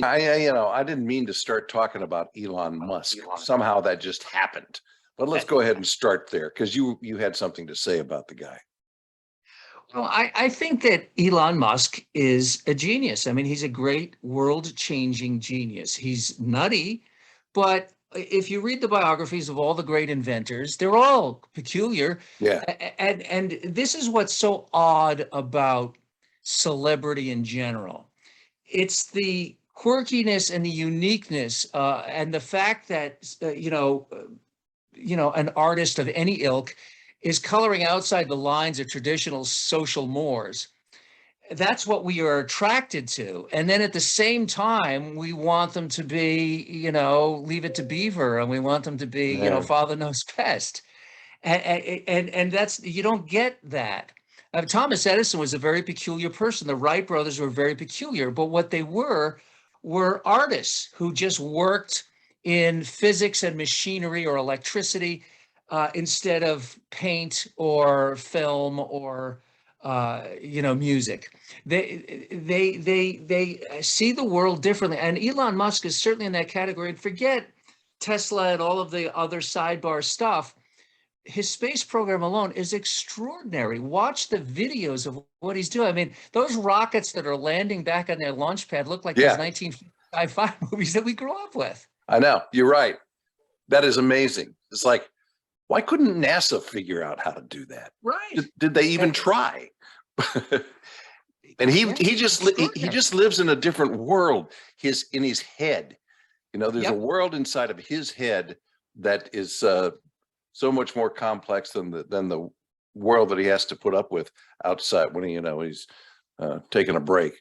I didn't mean to start talking about Elon Musk. Somehow that just happened. But let's go ahead and start there because you had something to say about the guy. Well, I think that Elon Musk is a genius. I mean, he's a great world-changing genius. He's nutty, but if you read the biographies of all the great inventors, they're all peculiar. Yeah. And this is what's so odd about celebrity in general. It's the quirkiness and the uniqueness, and the fact that an artist of any ilk is coloring outside the lines of traditional social mores. That's what we are attracted to. And then at the same time, we want them to be, leave it to Beaver, and we want them to be, Yeah. Father Knows Best. And that's, you don't get that. Thomas Edison was a very peculiar person. The Wright brothers were very peculiar, but what they were artists who just worked in physics and machinery or electricity, instead of paint or film or music. They see the world differently, and Elon Musk is certainly in that category. And forget Tesla and all of the other sidebar stuff. His space program alone is extraordinary. Watch the videos of what he's doing. I mean, those rockets that are landing back on their launch pad look like those 1955 sci-fi movies that we grew up with. I know, you're right. That is amazing. It's like, why couldn't NASA figure out how to do that? Right. Did they even try? And he just lives in a different world. In his head. There's a world inside of his head that is so much more complex than the world that he has to put up with outside when he's taking a break.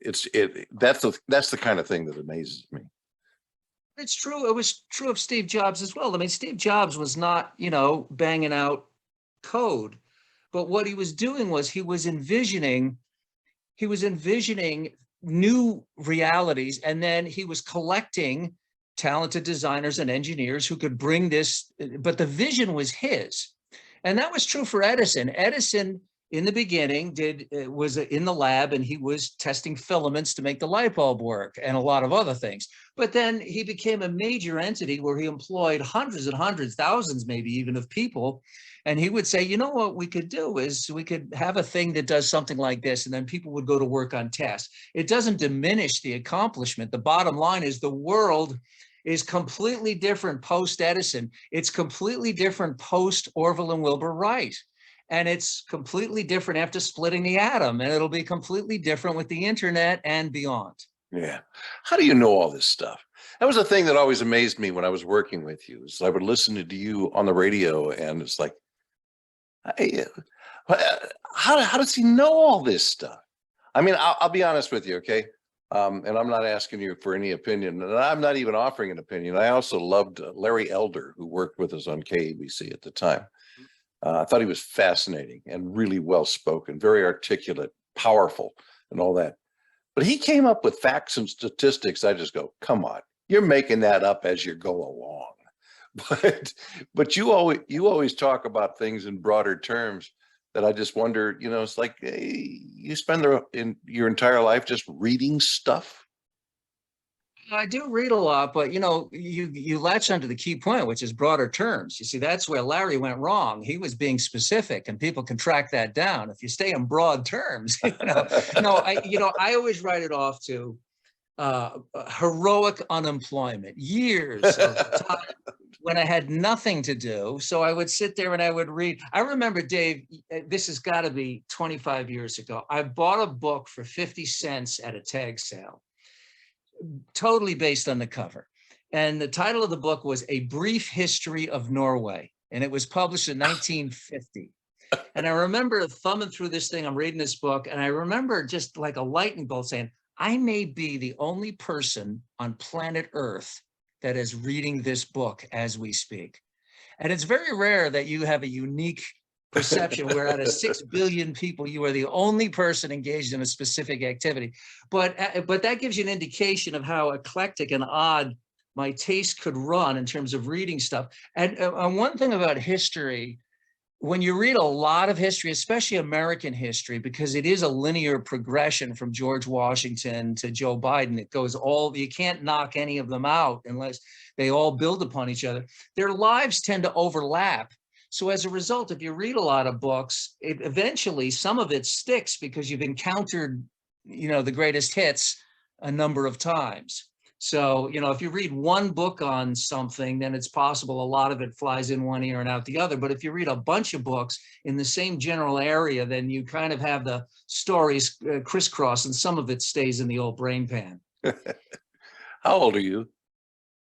That's the kind of thing that amazes me. It's true. It was true of Steve Jobs as well. I mean, Steve Jobs was not, banging out code, but what he was doing was he was envisioning new realities, and then he was collecting talented designers and engineers who could bring this, but the vision was his. And that was true for Edison. Edison, in the beginning, was in the lab, and he was testing filaments to make the light bulb work and a lot of other things. But then he became a major entity where he employed hundreds and hundreds, thousands maybe even, of people. And he would say, you know what we could do is we could have a thing that does something like this, and then people would go to work on tasks. It doesn't diminish the accomplishment. The bottom line is the world is completely different post-Edison. It's completely different post-Orville and Wilbur Wright. And it's completely different after splitting the atom, and it'll be completely different with the internet and beyond. Yeah. How do you know all this stuff? That was the thing that always amazed me when I was working with you. Is I would listen to you on the radio, and it's like, how does he know all this stuff? I mean, I'll be honest with you, okay? And I'm not asking you for any opinion, and I'm not even offering an opinion. I also loved Larry Elder, who worked with us on KABC at the time. I thought he was fascinating and really well-spoken, very articulate, powerful, and all that. But he came up with facts and statistics. I just go, come on, you're making that up as you go along. But you always talk about things in broader terms that I just wonder, it's like, hey, you spend your entire life just reading stuff. I do read a lot, but you latch onto the key point, which is broader terms. You see, that's where Larry went wrong. He was being specific, and people can track that down. If you stay in broad terms, I always write it off to heroic unemployment, years of time when I had nothing to do. So I would sit there and I would read. I remember, Dave, this has got to be 25 years ago. I bought a book for 50 cents at a tag sale, totally based on the cover. And the title of the book was A Brief History of Norway. And it was published in 1950. And I remember thumbing through this thing, I'm reading this book, and I remember just like a lightning bolt saying, I may be the only person on planet Earth that is reading this book as we speak. And it's very rare that you have a unique perception where out of 6 billion people, you are the only person engaged in a specific activity. But that gives you an indication of how eclectic and odd my taste could run in terms of reading stuff. And one thing about history, when you read a lot of history, especially American history, because it is a linear progression from George Washington to Joe Biden, it goes all, you can't knock any of them out unless they all build upon each other. Their lives tend to overlap. So as a result, if you read a lot of books, eventually some of it sticks because you've encountered, the greatest hits a number of times. So, if you read one book on something, then it's possible a lot of it flies in one ear and out the other. But if you read a bunch of books in the same general area, then you kind of have the stories crisscross, and some of it stays in the old brain pan. How old are you?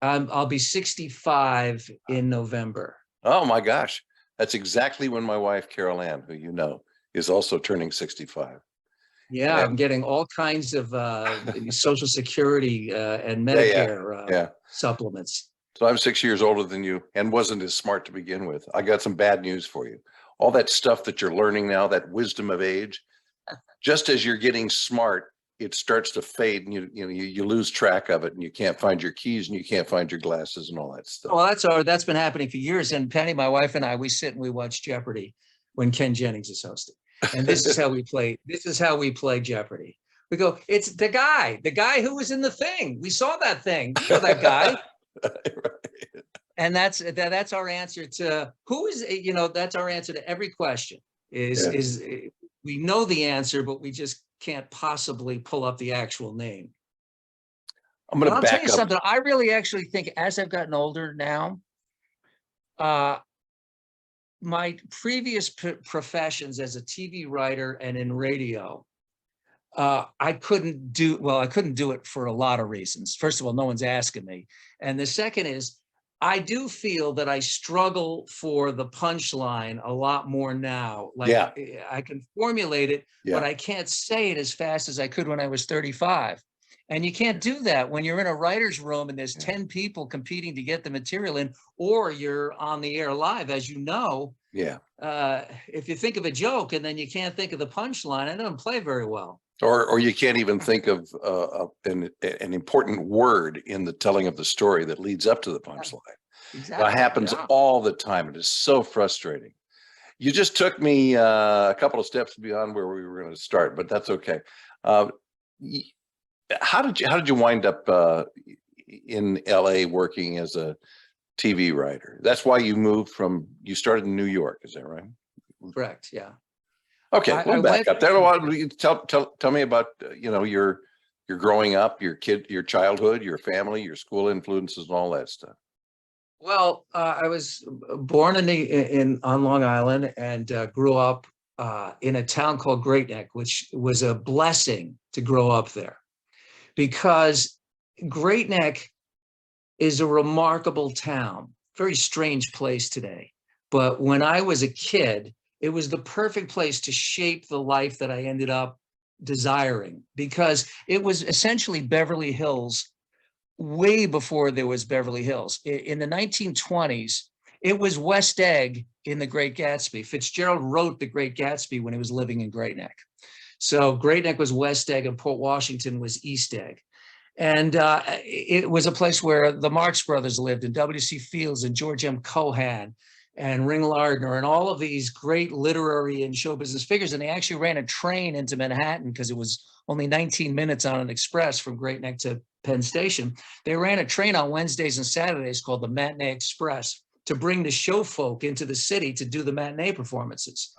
I'll be 65 in November. Oh my gosh. That's exactly when my wife, Carol Ann, who you know, is also turning 65. Yeah, And I'm getting all kinds of Social Security and Medicare supplements. So I'm 6 years older than you and wasn't as smart to begin with. I got some bad news for you. All that stuff that you're learning now, that wisdom of age, just as you're getting smart, it starts to fade, and you lose track of it, and you can't find your keys, and you can't find your glasses and all that stuff. Well, that's been happening for years. And Penny, my wife, and I, we sit and we watch Jeopardy when Ken Jennings is hosting. And this is how we play. This is how we play Jeopardy. We go, it's the guy who was in the thing. We saw that thing. You know that guy. Right. And that's our answer to who is, that's our answer to every question is we know the answer, but we just can't possibly pull up the actual name. I'm going to back up. I'll tell you something. I really actually think as I've gotten older now, my previous professions as a TV writer and in radio, I couldn't do it for a lot of reasons. First of all, no one's asking me. And the second is, I do feel that I struggle for the punchline a lot more now. Like I can formulate it, but I can't say it as fast as I could when I was 35. And you can't do that when you're in a writer's room and there's 10 people competing to get the material in, or you're on the air live, as you know. Yeah. If you think of a joke and then you can't think of the punchline, it doesn't play very well. Or you can't even think of an important word in the telling of the story that leads up to the punchline. Exactly. That happens all the time. It is so frustrating. You just took me a couple of steps beyond where we were going to start, but that's okay. How did you wind up in LA working as a TV writer? That's why you started in New York, is that right? Correct. Yeah. Okay, we'll back up there. Tell me about your growing up, your childhood, your family, your school influences, and all that stuff. Well, I was born on Long Island and grew up in a town called Great Neck, which was a blessing to grow up there, because Great Neck is a remarkable town. Very strange place today, but when I was a kid, it was the perfect place to shape the life that I ended up desiring, because it was essentially Beverly Hills way before there was Beverly Hills. In the 1920s, it was West Egg in The Great Gatsby. Fitzgerald wrote The Great Gatsby when he was living in Great Neck. So Great Neck was West Egg and Port Washington was East Egg. And it was a place where the Marx Brothers lived, and W.C. Fields and George M. Cohan and Ring Lardner and all of these great literary and show business figures. And they actually ran a train into Manhattan because it was only 19 minutes on an express from Great Neck to Penn Station. They ran a train on Wednesdays and Saturdays called the Matinee Express to bring the show folk into the city to do the matinee performances.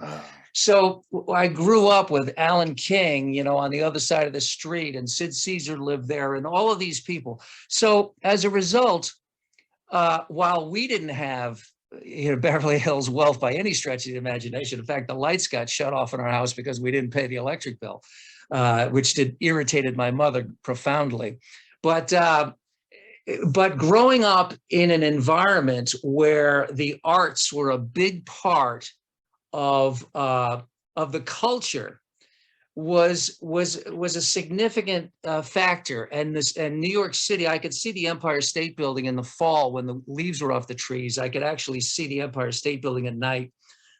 So I grew up with Alan King, on the other side of the street, and Sid Caesar lived there, and all of these people. So as a result, while we didn't have Beverly Hills wealth by any stretch of the imagination, in fact, the lights got shut off in our house because we didn't pay the electric bill, which irritated my mother profoundly. But growing up in an environment where the arts were a big part of the culture was a significant factor. And New York City, I could see the Empire State Building in the fall when the leaves were off the trees. I could actually see the Empire State Building at night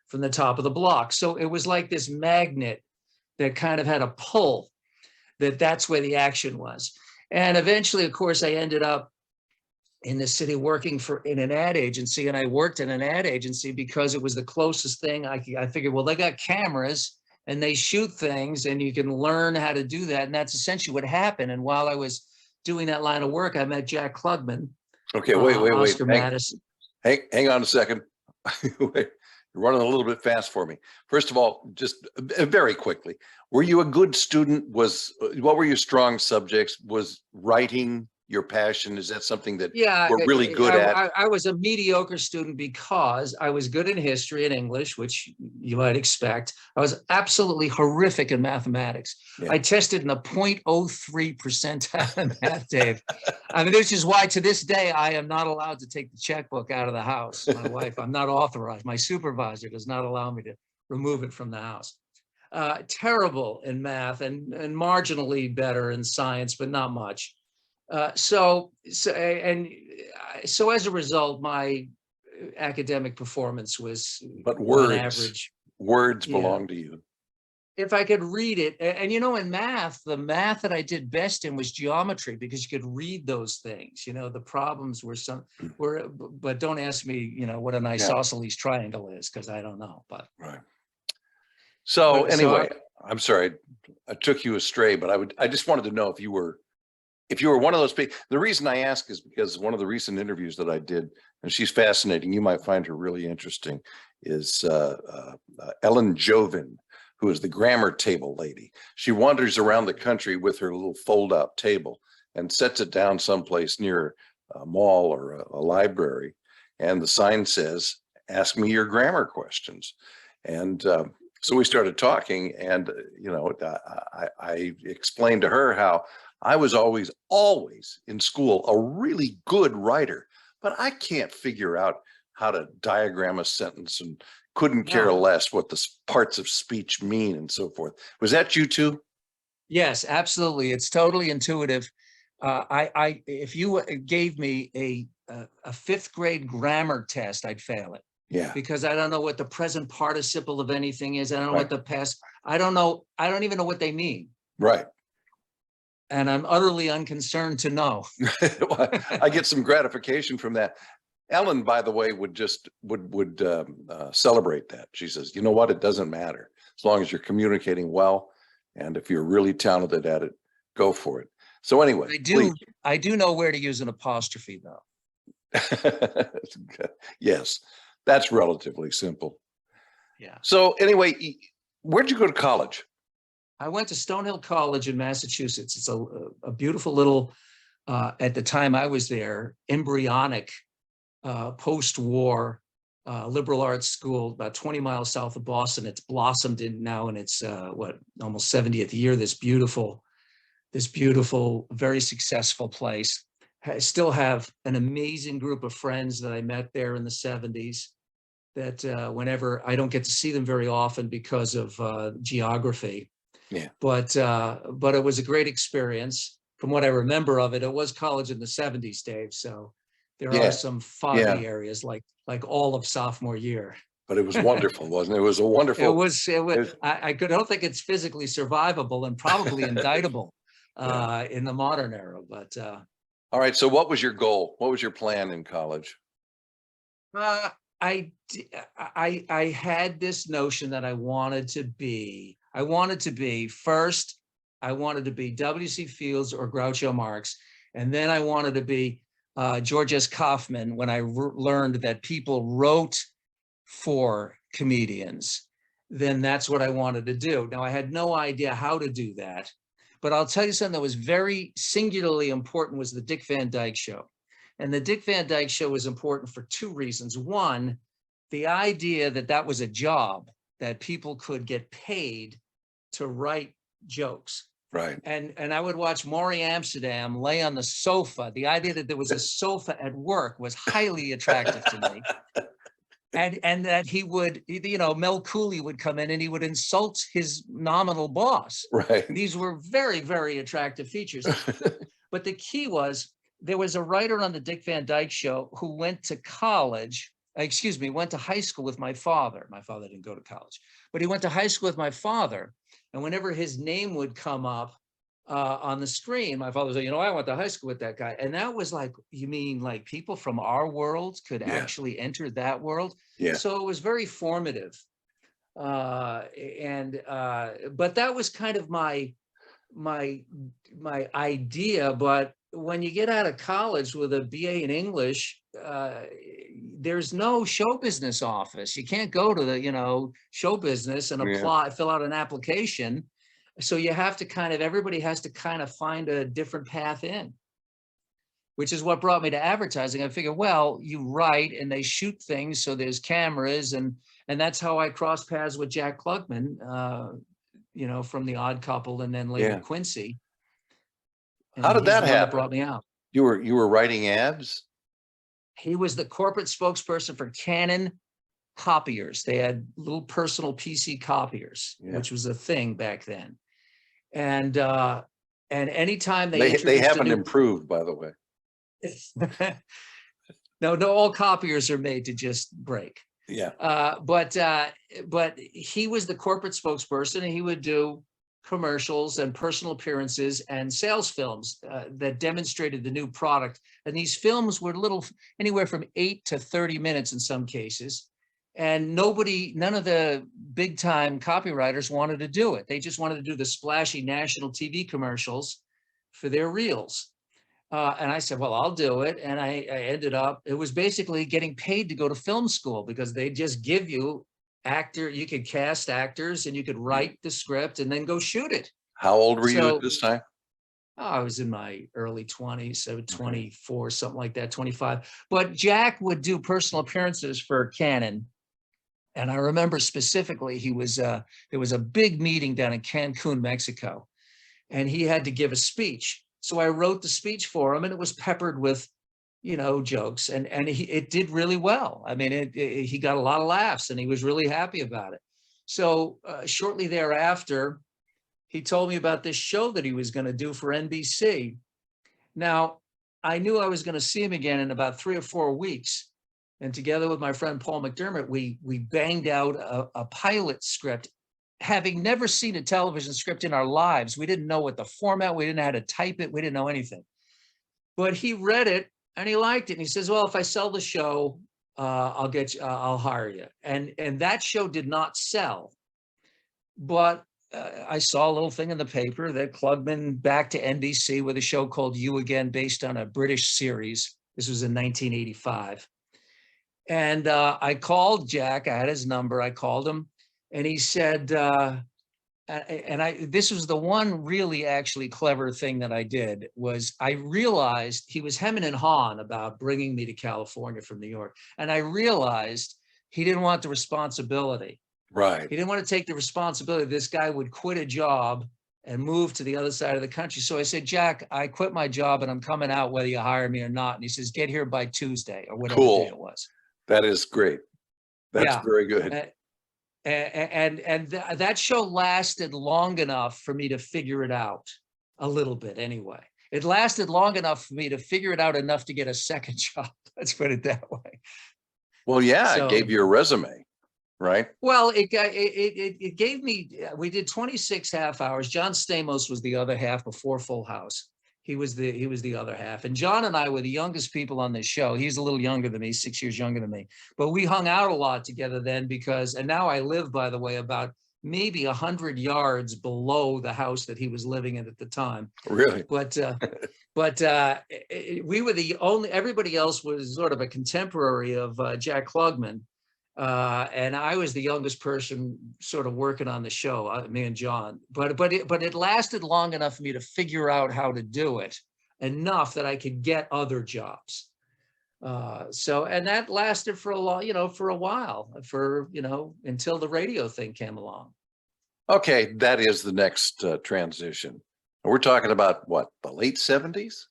from the top of the block. So it was like this magnet that kind of had a pull, that's where the action was. And eventually, of course, I ended up in the city working in an ad agency, and I worked in an ad agency because it was the closest thing I figured, well, they got cameras and they shoot things and you can learn how to do that. And that's essentially what happened. And while I was doing that line of work, I met Jack Klugman. Okay, wait. Oscar Madison. Hang on a second. Wait, you're running a little bit fast for me. First of all, just very quickly, were you a good student? What were your strong subjects? Was writing your passion? Is that something that we're really good at? I was a mediocre student because I was good in history and English, which you might expect. I was absolutely horrific in mathematics. Yeah. I tested in the 0.03 percentile in math, Dave. I mean, this is why to this day, I am not allowed to take the checkbook out of the house. My wife, I'm not authorized. My supervisor does not allow me to remove it from the house. Terrible in math and marginally better in science, but not much. So as a result, my academic performance was on average. Words belong to you. If I could read it, and in math, the math that I did best in was geometry because you could read those things. The problems were but don't ask me, what an isosceles triangle is because I don't know. But right. So anyway, I'm sorry, I took you astray, but I just wanted to know if you were one of those people. The reason I ask is because one of the recent interviews that I did, and she's fascinating, you might find her really interesting, is Ellen Jovin, who is the grammar table lady. She wanders around the country with her little fold-out table and sets it down someplace near a mall or a library. And the sign says, "Ask me your grammar questions." And so we started talking, and I explained to her how I was always in school a really good writer, but I can't figure out how to diagram a sentence and couldn't care less what the parts of speech mean and so forth. Was that you too? Yes, absolutely. It's totally intuitive. If you gave me a fifth grade grammar test, I'd fail it. Yeah. Because I don't know what the present participle of anything is. I don't know what the past, I don't know. I don't even know what they mean. Right. And I'm utterly unconcerned to know. Well, I get some gratification from that. Ellen, by the way, would celebrate that. She says, "You know what? It doesn't matter as long as you're communicating well, and if you're really talented at it, go for it." So anyway, I do know where to use an apostrophe, though. Yes, that's relatively simple. Yeah. So anyway, where'd you go to college? I went to Stonehill College in Massachusetts. It's a beautiful little, at the time I was there, embryonic post-war liberal arts school about 20 miles south of Boston. It's blossomed now in its almost 70th year. This beautiful, very successful place. I still have an amazing group of friends that I met there in the 70s that whenever I don't get to see them very often because of geography. Yeah. But it was a great experience. From what I remember of it, it was college in the 70s, Dave. So there are some foggy areas like all of sophomore year. But it was wonderful, wasn't it? It was a wonderful. It was. I don't think it's physically survivable and probably indictable in the modern era. But all right. So what was your goal? What was your plan in college? I had this notion that I wanted to be first. I wanted to be W.C. Fields or Groucho Marx, and then I wanted to be George S. Kaufman when I learned that people wrote for comedians. Then that's what I wanted to do. Now I had no idea how to do that, but I'll tell you something that was very singularly important was the Dick Van Dyke Show. And the Dick Van Dyke Show was important for two reasons. One, the idea that was a job that people could get paid to write jokes. Right. And I would watch Maury Amsterdam lay on the sofa. The idea that there was a sofa at work was highly attractive to me. And that he would, Mel Cooley would come in and he would insult his nominal boss. Right. These were very, very attractive features. But the key was, there was a writer on the Dick Van Dyke Show who went to high school with my father. My father didn't go to college, but he went to high school with my father. And whenever his name would come up, on the screen. My father said, I went to high school with that guy. And that was like, you mean like people from our world could actually enter that world? Yeah. So it was very formative. But that was kind of my idea. But when you get out of college with a BA in English, there's no show business office. You can't go to the, show business and apply, fill out an application. So you have to everybody has to kind of find a different path in, which is what brought me to advertising. I figured, well, you write and they shoot things, so there's cameras, and that's how I crossed paths with Jack Klugman, from The Odd Couple, and then later Quincy. And how did that happen? That brought me out. You were writing ads? He was the corporate spokesperson for Canon copiers. They had little personal PC copiers, which was a thing back then. And anytime they haven't improved, by the way. No, all copiers are made to just break. Yeah. But he was the corporate spokesperson, and he would do commercials and personal appearances and sales films that demonstrated the new product. And these films were anywhere from 8 to 30 minutes in some cases. And none of the big time copywriters wanted to do it. They just wanted to do the splashy national TV commercials for their reels. And I said, well, I'll do it. And I ended up, it was basically getting paid to go to film school, because they just give you you could cast actors and you could write the script and then go shoot it. How old were you at this time? I was in my early 20s, so 24, something like that, 25. But Jack would do personal appearances for Canon. And I remember specifically, there was a big meeting down in Cancun, Mexico, and he had to give a speech. So I wrote the speech for him, and it was peppered with, jokes, and it did really well. I mean, he got a lot of laughs, and he was really happy about it. So shortly thereafter, he told me about this show that he was going to do for NBC. Now, I knew I was going to see him again in about 3 or 4 weeks. And together with my friend Paul McDermott, we banged out a pilot script. Having never seen a television script in our lives, we didn't know what the format, we didn't know how to type it, we didn't know anything. But he read it and he liked it. And he says, well, if I sell the show, I'll hire you. And that show did not sell. But I saw a little thing in the paper that Klugman back to NBC with a show called You Again, based on a British series. This was in 1985. And I called Jack. I had his number. I called him, and he said, this was the one really actually clever thing that I did, was I realized he was hemming and hawing about bringing me to California from New York. And I realized he didn't want the responsibility. Right. He didn't want to take the responsibility. This guy would quit a job and move to the other side of the country. So I said, Jack, I quit my job and I'm coming out whether you hire me or not. And he says, get here by Tuesday, or whatever day it was. That is great. That's very good. And that show lasted long enough for me to figure it out a little bit anyway. It lasted long enough for me to figure it out enough to get a second job. Let's put it that way. Well, yeah, it gave you a resume, right? Well, it gave me, we did 26 half hours. John Stamos was the other half before Full House. He was the other half. And John and I were the youngest people on this show. He's a little younger than me, 6 years younger than me. But we hung out a lot together then, and now I live, by the way, about maybe 100 yards below the house that he was living in at the time. Really? But we were the only, everybody else was sort of a contemporary of Jack Klugman. And I was the youngest person sort of working on the show, me and John, but it lasted long enough for me to figure out how to do it, enough that I could get other jobs. And that lasted for a while, until the radio thing came along. Okay. That is the next transition. We're talking about what, the late 70s?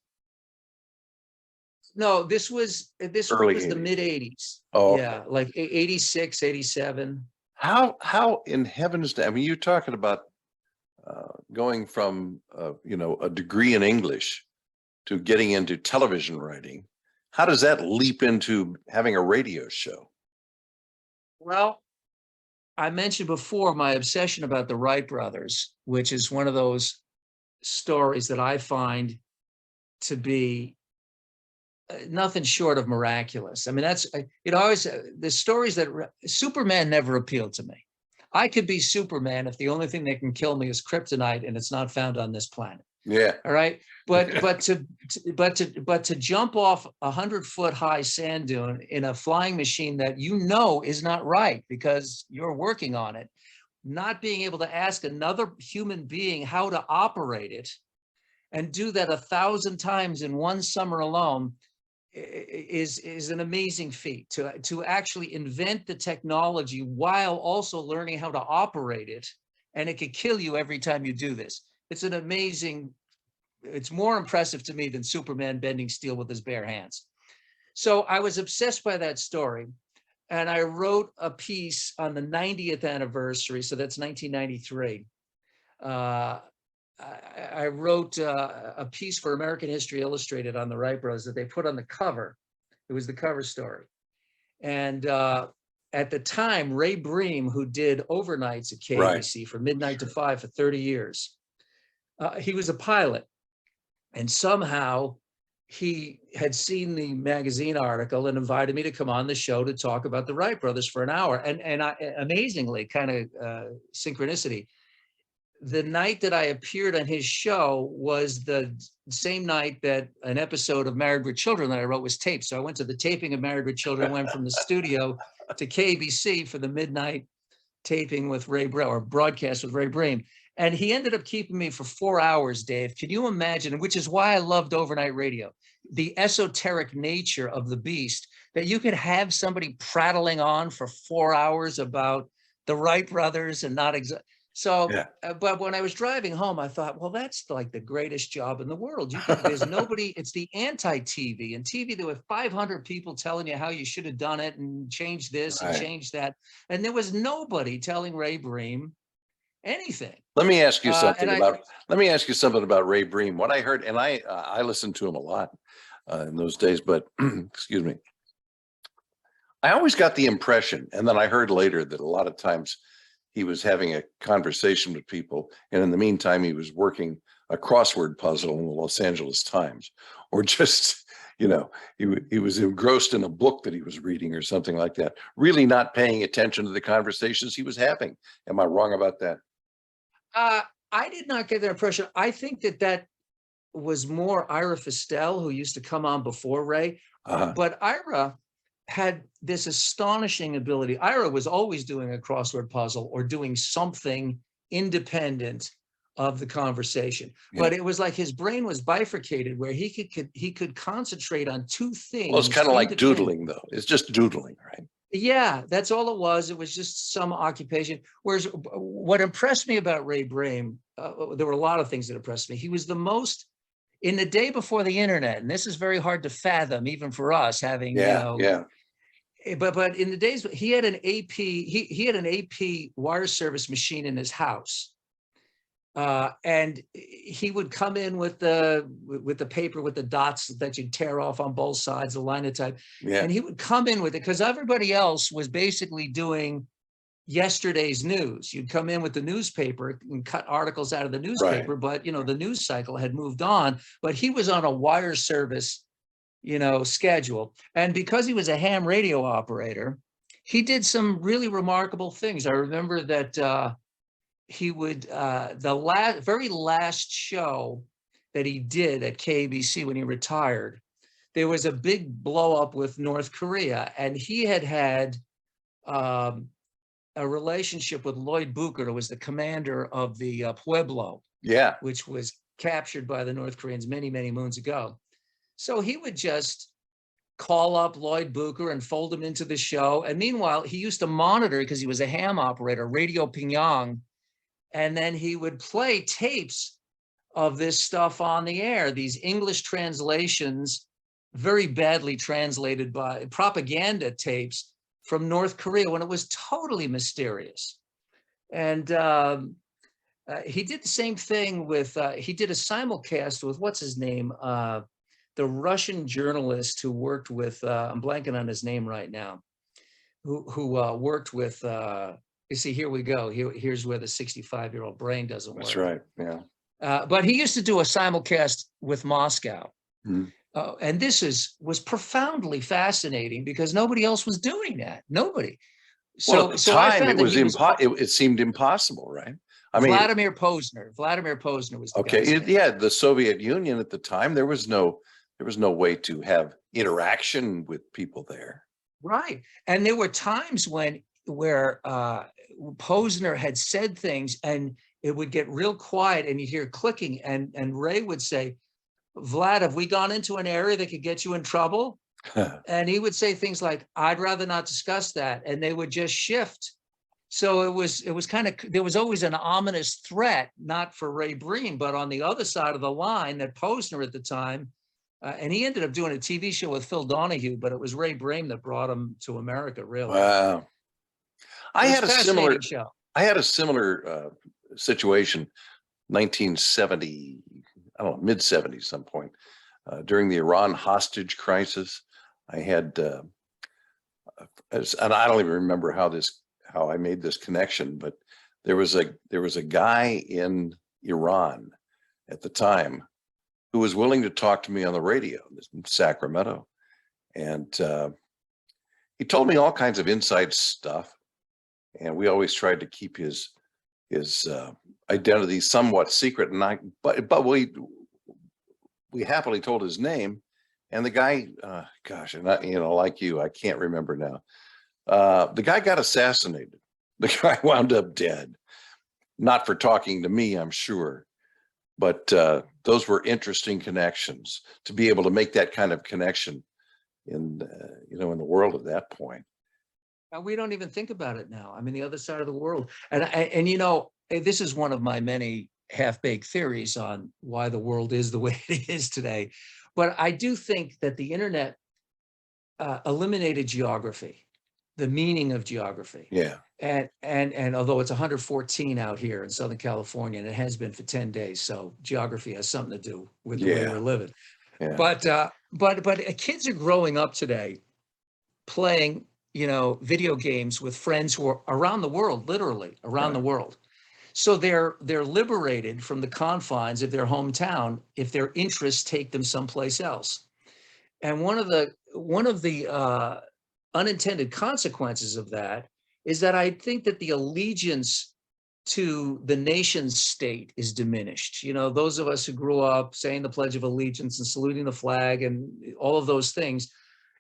No, this was the mid 80s. Oh, yeah, like 86, 87. How in heaven's name? I mean, you're talking about going from a degree in English to getting into television writing. How does that leap into having a radio show? Well, I mentioned before my obsession about the Wright brothers, which is one of those stories that I find to be nothing short of miraculous. I mean, that's, always, the stories that Superman never appealed to me. I could be Superman if the only thing that can kill me is kryptonite and it's not found on this planet. Yeah. All right. But to jump off 100-foot high sand dune in a flying machine that is not right because you're working on it, not being able to ask another human being how to operate it and do that 1,000 times in one summer alone is an amazing feat. To actually invent the technology while also learning how to operate it, and it could kill you every time you do this. It's an amazing, it's more impressive to me than Superman bending steel with his bare hands. So I was obsessed by that story. And I wrote a piece on the 90th anniversary. So that's 1993. I wrote a piece for American History Illustrated on the Wright brothers that they put on the cover. It was the cover story. And at the time, Ray Bream, who did overnights at KBC from midnight to 5 for 30 years, he was a pilot. And somehow he had seen the magazine article and invited me to come on the show to talk about the Wright brothers for an hour. And I, amazingly, kind of synchronicity, the night that I appeared on his show was the same night that an episode of Married with Children that I wrote was taped. So I went to the taping of Married with Children, went from the studio to KBC for the midnight taping with Ray Bream, or broadcast with Ray Bream. And he ended up keeping me for 4 hours, Dave. Can you imagine? Which is why I loved overnight radio, the esoteric nature of the beast, that you could have somebody prattling on for 4 hours about the Wright brothers and not exactly. So, but when I was driving home, I thought, well, that's like the greatest job in the world. There's nobody, it's the anti-TV. And TV, there were 500 people telling you how you should have done it and changed this and changed that. And there was nobody telling Ray Bream anything. Let me ask you something about Ray Bream. What I heard, and I listened to him a lot in those days, but excuse me, I always got the impression, and then I heard later that a lot of times he was having a conversation with people, and in the meantime, he was working a crossword puzzle in the Los Angeles Times, or just, he was engrossed in a book that he was reading or something like that, really not paying attention to the conversations he was having. Am I wrong about that? I did not get that impression. I think that was more Ira Fistel, who used to come on before Ray. But Ira had this astonishing ability. Ira was always doing a crossword puzzle or doing something independent of the conversation. But it was like his brain was bifurcated, where he could concentrate on two things. Well, it's kind of like doodling, though. It's just doodling, right? Yeah, that's all it was. It was just some occupation. Whereas what impressed me about Ray Bream, there were a lot of things that impressed me. He was the most, in the day before the internet, and this is very hard to fathom, even for us having, but in the days, he had an AP, he had an AP wire service machine in his house. And he would come in with the paper with the dots that you'd tear off on both sides, the linotype. And he would come in with it because everybody else was basically doing yesterday's news. You'd come in with the newspaper and cut articles out of the newspaper, but the news cycle had moved on. But he was on a wire service, schedule. And because he was a ham radio operator, he did some really remarkable things. I remember that he would, the very last show that he did at KBC when he retired, there was a big blow up with North Korea, and he had a relationship with Lloyd Bucher, who was the commander of the Pueblo, which was captured by the North Koreans many, many moons ago. So he would just call up Lloyd Bucher and fold him into the show. And meanwhile, he used to monitor, because he was a ham operator, Radio Pyongyang, and then he would play tapes of this stuff on the air, these English translations, very badly translated by propaganda tapes from North Korea, when it was totally mysterious. And he did the same thing with, he did a simulcast with, what's his name? The Russian journalist who worked with, I'm blanking on his name right now, who worked with, you see, here we go. Here's where the 65-year-old brain doesn't work. That's right. Yeah. But he used to do a simulcast with Moscow. Mhm. And this was profoundly fascinating because nobody else was doing that. Nobody. Well, at the So I time, found it that was he was it seemed impossible, right? I mean, Vladimir Posner. Vladimir Posner was the okay, guy's name. yeah, the Soviet Union at the time, there was no way to have interaction with people there. Right. And there were times where Posner had said things and it would get real quiet and you hear clicking and Ray would say, Vlad, have we gone into an area that could get you in trouble? And he would say things like, I'd rather not discuss that. And they would just shift. So it was kind of, there was always an ominous threat, not for Ray Breen, but on the other side of the line that Posner at the time, and he ended up doing a TV show with Phil Donahue, but it was Ray Breen that brought him to America, really. Wow. It was a fascinating show. I had a similar situation, 1970, I don't know, mid 70s, some point, during the Iran hostage crisis. I had, and I don't even remember how I made this connection, but there was a guy in Iran at the time who was willing to talk to me on the radio in Sacramento, and he told me all kinds of inside stuff, and we always tried to keep his identity somewhat secret. And but we happily told his name, and the guy, gosh, and like you, I can't remember now. The guy got assassinated. The guy wound up dead, not for talking to me, I'm sure, but those were interesting connections to be able to make that kind of connection in in the world at that point. We don't even think about it now. I mean, the other side of the world. And this is one of my many half-baked theories on why the world is the way it is today. But I do think that the internet eliminated geography, the meaning of geography. Yeah. And although it's 114 out here in Southern California, and it has been for 10 days, so geography has something to do with the way we're living. Yeah. But kids are growing up today playing, video games with friends who are around the world, literally around the world. So they're liberated from the confines of their hometown if their interests take them someplace else. And one of the unintended consequences of that is that I think that the allegiance to the nation state is diminished. Those of us who grew up saying the Pledge of Allegiance and saluting the flag and all of those things,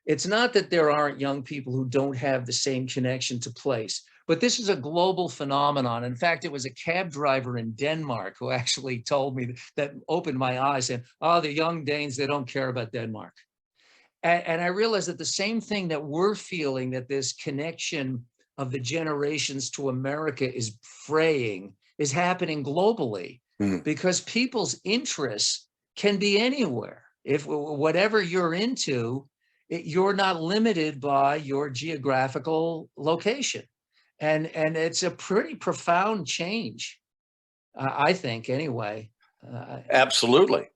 it's not that there aren't young people who don't have the same connection to place, but this is a global phenomenon. In fact, it was a cab driver in Denmark who actually told me that opened my eyes, saying, oh, the young Danes, they don't care about Denmark. And I realized that the same thing that we're feeling, that this connection of the generations to America is fraying, is happening globally, because people's interests can be anywhere. If whatever you're into, you're not limited by your geographical location. And it's a pretty profound change, I think, anyway. Absolutely.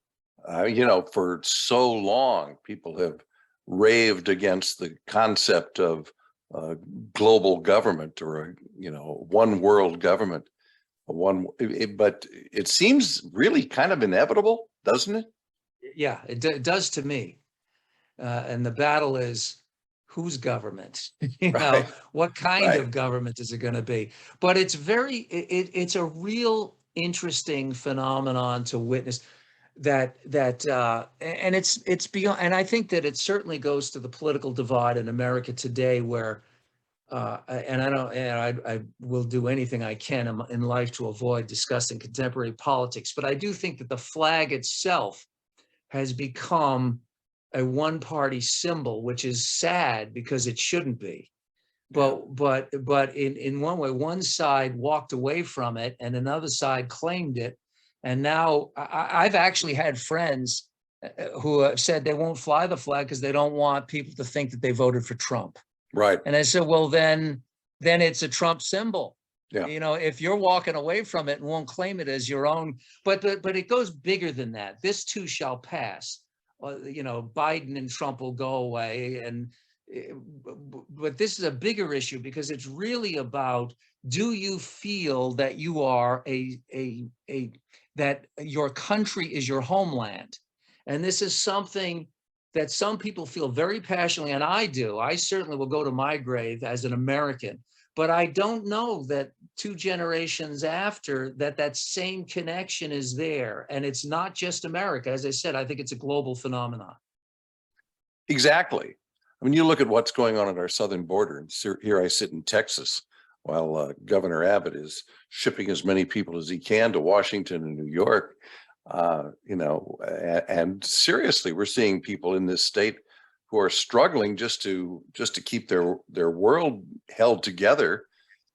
For so long, people have raved against the concept of global government, or one world government. But it seems really kind of inevitable, doesn't it? Yeah, it does to me. And the battle is, whose government? Right. What kind of government is it going to be? But it's it's a real interesting phenomenon to witness. And it's beyond. And I think that it certainly goes to the political divide in America today, where and I will do anything I can in life to avoid discussing contemporary politics. But I do think that the flag itself has become a one-party symbol, which is sad because it shouldn't be. But in one way, one side walked away from it and another side claimed it. And now I've actually had friends who have said they won't fly the flag because they don't want people to think that they voted for Trump. Right. And I said, well, then it's a Trump symbol. Yeah. If you're walking away from it and won't claim it as your own, but it goes bigger than that. This too shall pass. Biden and Trump will go away, but this is a bigger issue because it's really about, do you feel that you are a that your country is your homeland. And this is something that some people feel very passionately, and I do. I certainly will go to my grave as an American, but I don't know that 2 generations after that, that same connection is there. And it's not just America. As I said, I think it's a global phenomenon. Exactly. I mean, you look at what's going on at our southern border, and here I sit in Texas while Governor Abbott is shipping as many people as he can to Washington and New York. And seriously, we're seeing people in this state who are struggling just to keep their world held together,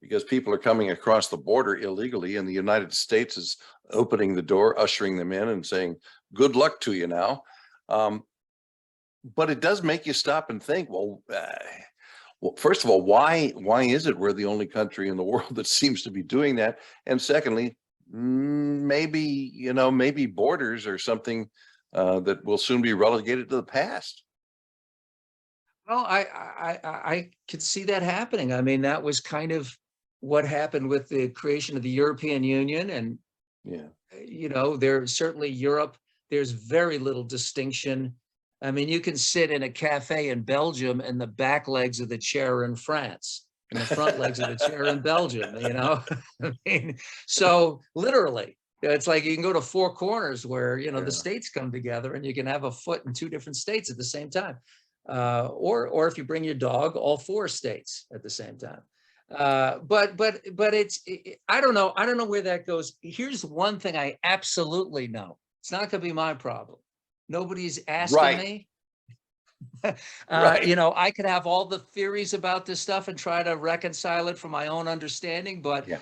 because people are coming across the border illegally, and the United States is opening the door, ushering them in, and saying, "Good luck to you now." But it does make you stop and think, well, first of all, why is it we're the only country in the world that seems to be doing that? And secondly, maybe borders are something that will soon be relegated to the past. Well, I could see that happening. I mean, that was kind of what happened with the creation of the European Union. And, Yeah. there's certainly Europe, there's very little distinction. I mean, you can sit in a cafe in Belgium and the back legs of the chair are in France and the front legs of the chair in Belgium, I mean, so literally, it's like you can go to four corners where, the states come together and you can have a foot in 2 different states at the same time. Or if you bring your dog, all 4 states at the same time. But I don't know where that goes. Here's one thing I absolutely know. It's not going to be my problem. Nobody's asking Right. me. Right. I could have all the theories about this stuff and try to reconcile it from my own understanding, but Yeah.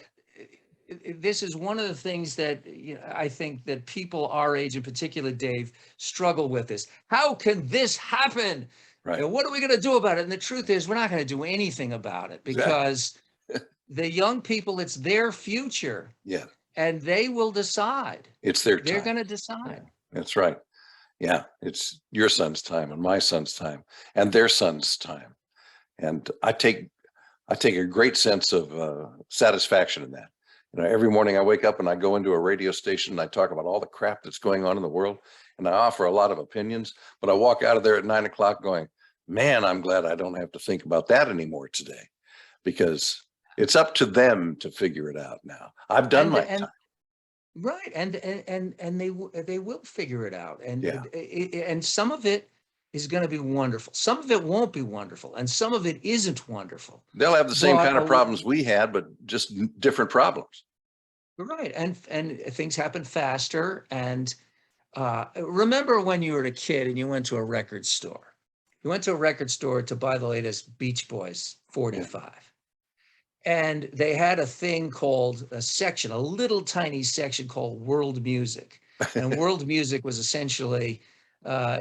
this is one of the things that I think that people our age, in particular, Dave, struggle with this. How can this happen? Right. And what are we going to do about it? And the truth is, we're not going to do anything about it, because the young people, it's their future. Yeah. And they will decide. It's their time. They're going to decide. That's right. Yeah. It's your son's time and my son's time and their son's time. And I take a great sense of satisfaction in that. Every morning I wake up and I go into a radio station and I talk about all the crap that's going on in the world, and I offer a lot of opinions, but I walk out of there at 9 o'clock going, man, I'm glad I don't have to think about that anymore today, because it's up to them to figure it out now. I've done my time. Right. And they will figure it out. And Yeah. And some of it is going to be wonderful. Some of it won't be wonderful. And some of it isn't wonderful. They'll have the same But kind of problems we had, but just different problems. Right. And things happen faster. And remember when you were a kid and you went to a record store? You went to a record store to buy the latest Beach Boys 45. Yeah. And they had a thing called a little tiny section called world music. And world music was essentially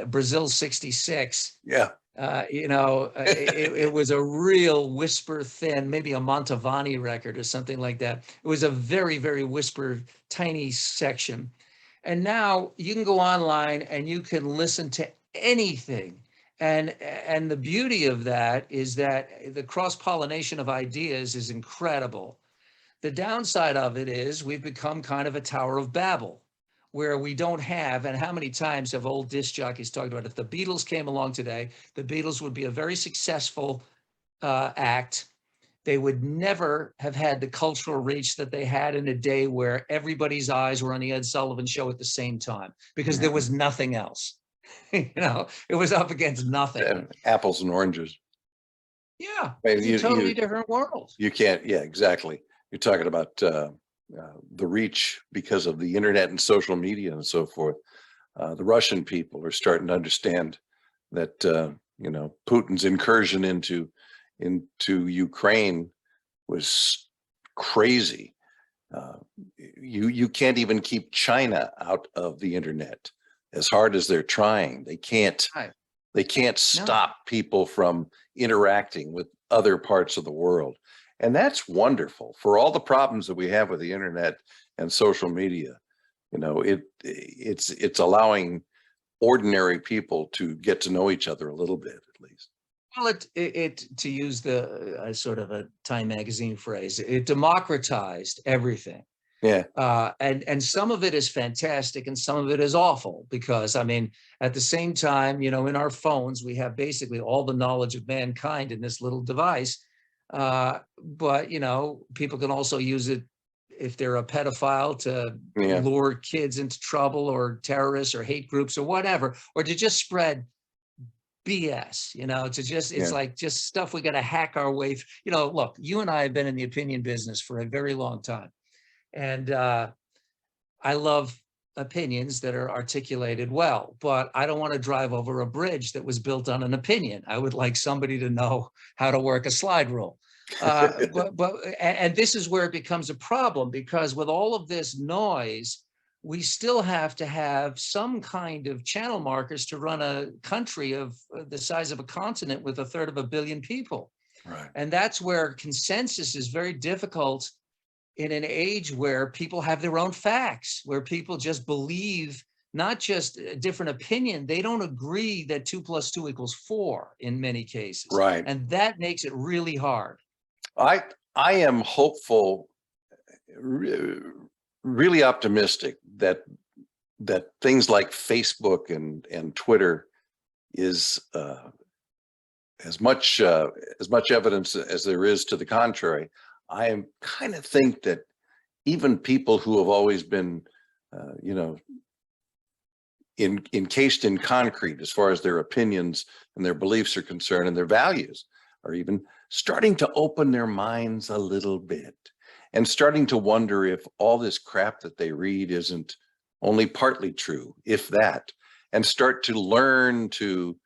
Brazil 66. Yeah. It was a real whisper thin, maybe a Mantovani record or something like that. It was a very, very whisper tiny section. And now you can go online and you can listen to anything. And the beauty of that is that the cross-pollination of ideas is incredible. The downside of it is we've become kind of a Tower of Babel, where we don't have, and how many times have old disc jockeys talked about, if the Beatles came along today, the Beatles would be a very successful act. They would never have had the cultural reach that they had in a day where everybody's eyes were on the Ed Sullivan Show at the same time, because there was nothing else. It was up against nothing. Apples and oranges. Yeah, it's a totally different world. You can't, yeah, exactly. You're talking about the reach because of the internet and social media and so forth. The Russian people are starting to understand that Putin's incursion into Ukraine was crazy. You can't even keep China out of the internet. As hard as they're trying, they can't stop people from interacting with other parts of the world. And that's wonderful. For all the problems that we have with the internet and social media, it's allowing ordinary people to get to know each other a little bit, at least. Well, it to use the sort of a Time magazine phrase, it democratized everything. Yeah. And some of it is fantastic and some of it is awful, because I mean, at the same time, you know, in our phones, we have basically all the knowledge of mankind in this little device. But, you know, people can also use it if they're a pedophile to Yeah. lure kids into trouble, or terrorists or hate groups or whatever, or to just spread BS, you know, to just, it's Yeah. like just stuff we got to hack our way through. You know, look, you and I have been in the opinion business for a very long time. And I love opinions that are articulated well, but I don't want to drive over a bridge that was built on an opinion. I would like somebody to know how to work a slide rule. And this is where it becomes a problem, because with all of this noise, we still have to have some kind of channel markers to run a country of the size of a continent with 1/3 billion people. Right. And that's where consensus is very difficult in an age where people have their own facts, where people just believe not just a different opinion, they don't agree that 2 + 2 = 4 in many cases. Right. And that makes it really hard. I I am hopeful, really optimistic that things like Facebook and Twitter is as much evidence as there is to the contrary. I am kind of think that even people who have always been, you know, encased in concrete as far as their opinions and their beliefs are concerned, and their values are even starting to open their minds a little bit, and starting to wonder if all this crap that they read isn't only partly true, if that, and start to learn to,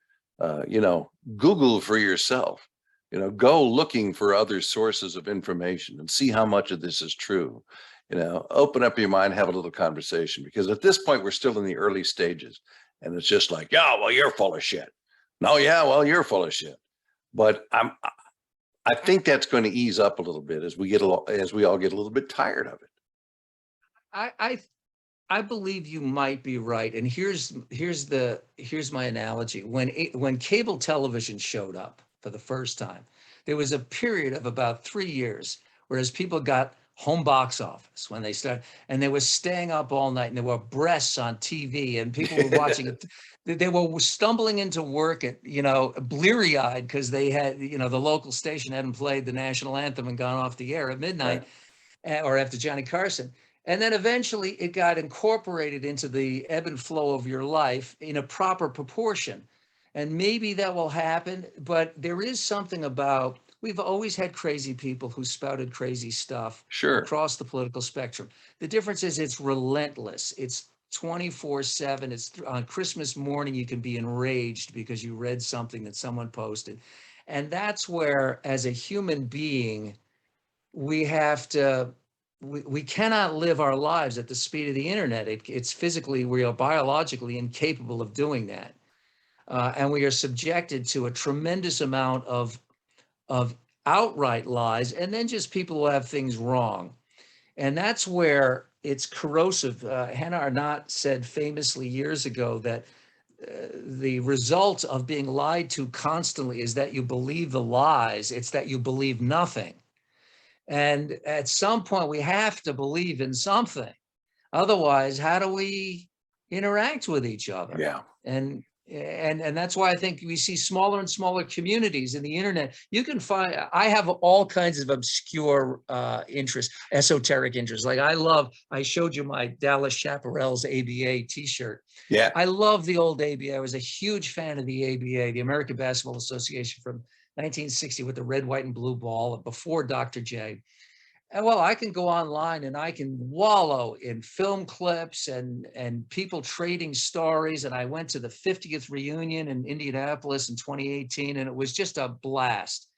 you know, Google for yourself, you know, go looking for other sources of information and see how much of this is true. You know, open up your mind, have a little conversation, because at this point we're still in the early stages, and it's just like, yeah, well, you're full of shit. No, yeah, well, you're full of shit. But I think that's going to ease up a little bit as as we all get a little bit tired of it. I, I I believe you might be right. And here's my analogy. When cable television showed up for the first time, there was a period of about 3 years, whereas people got home box office when they started, and they were staying up all night, and there were breasts on TV, and people were watching it. They were stumbling into work at, you know, bleary eyed because they had, you know, the local station hadn't played the national anthem and gone off the air at midnight. Right. Or after Johnny Carson. And then eventually it got incorporated into the ebb and flow of your life in a proper proportion. And maybe that will happen, but there is something about, we've always had crazy people who spouted crazy stuff Sure. across the political spectrum. The difference is it's relentless. It's 24/7. It's on Christmas morning, you can be enraged because you read something that someone posted. And that's where, as a human being, we have to, we cannot live our lives at the speed of the internet. It's physically, we are biologically incapable of doing that. And we are subjected to a tremendous amount of outright lies, and then just people who have things wrong. And that's where it's corrosive. Hannah Arnott said famously years ago that the result of being lied to constantly is that you believe the lies. It's that you believe nothing. And at some point, we have to believe in something. Otherwise, how do we interact with each other? Yeah. And that's why I think we see smaller and smaller communities in the internet. You can find, I have all kinds of obscure interests, esoteric interests. Like I showed you my Dallas Chaparral's ABA t-shirt. Yeah. I love the old ABA. I was a huge fan of the ABA, the American Basketball Association, from 1960 with the red, white, and blue ball before Dr. J. And well, I can go online and I can wallow in film clips and people trading stories. And I went to the 50th reunion in Indianapolis in 2018, and it was just a blast.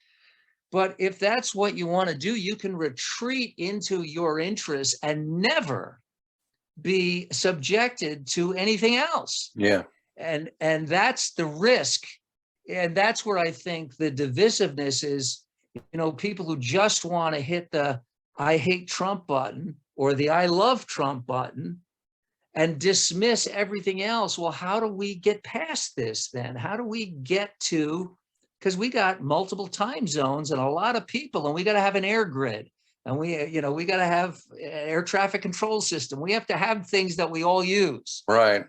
But if that's what you want to do, you can retreat into your interests and never be subjected to anything else. Yeah. And that's the risk. And that's where I think the divisiveness is, you know, people who just want to hit the I hate Trump button or the I love Trump button and dismiss everything else. Well, how do we get past this then? How do we get to, because we got multiple time zones and a lot of people, and we got to have an air grid. And we got to have air traffic control system. We have to have things that we all use. Right.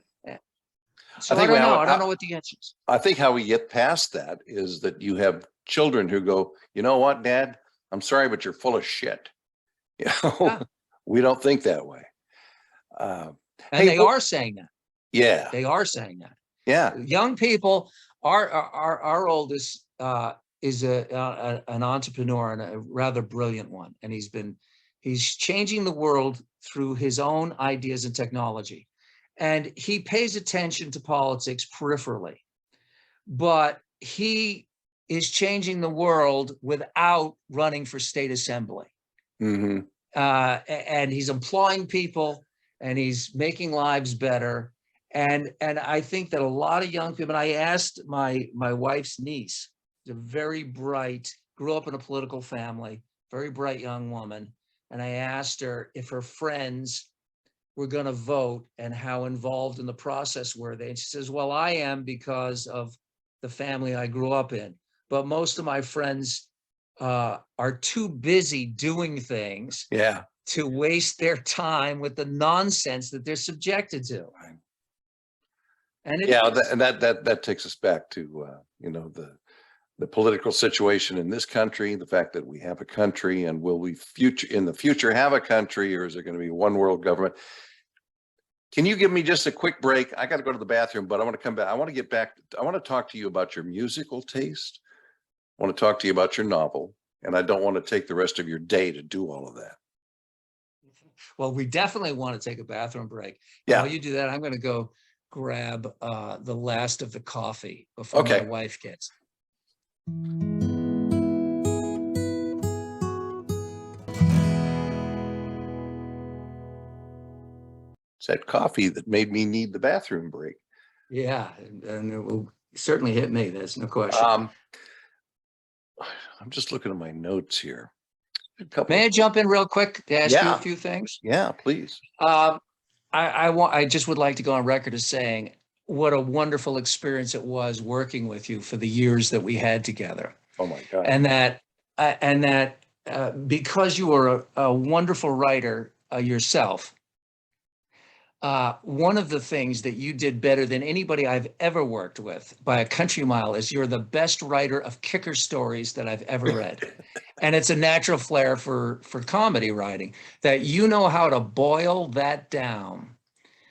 So I don't know. I don't know what the answer is. I think how we get past that is that you have children who go, you know what, Dad, I'm sorry, but you're full of shit. You know, Yeah. we don't think that way. And hey, they are saying that. Yeah. They are saying that. Yeah. Young people, our oldest is an entrepreneur and a rather brilliant one. And he's changing the world through his own ideas and technology. And he pays attention to politics peripherally, but he is changing the world without running for state assembly. Mm-hmm. And he's employing people and he's making lives better. And I think that a lot of young people, and I asked my wife's niece, a very bright, grew up in a political family, very bright young woman. And I asked her if her friends were going to vote and how involved in the process were they. And she says, well, I am because of the family I grew up in. But most of my friends are too busy doing things to waste their time with the nonsense that they're subjected to. Right. And that takes us back to the political situation in this country, the fact that we have a country, and will we in the future have a country, or is there going to be one world government? Can you give me just a quick break? I got to go to the bathroom, but I want to come back. I want to get back. I want to talk to you about your musical taste. I want to talk to you about your novel, and I don't want to take the rest of your day to do all of that. Well, we definitely want to take a bathroom break. Yeah. While you do that, I'm going to go grab the last of the coffee before my wife gets. It's that coffee that made me need the bathroom break. Yeah, and it will certainly hit me. There's no question. I'm just looking at my notes here. May I jump in real quick to ask you a few things? Yeah, please. I just would like to go on record as saying what a wonderful experience it was working with you for the years that we had together. Oh my God. And that because you were a wonderful writer yourself, one of the things that you did better than anybody I've ever worked with by a country mile is you're the best writer of kicker stories that I've ever read. And it's a natural flair for comedy writing, that you know how to boil that down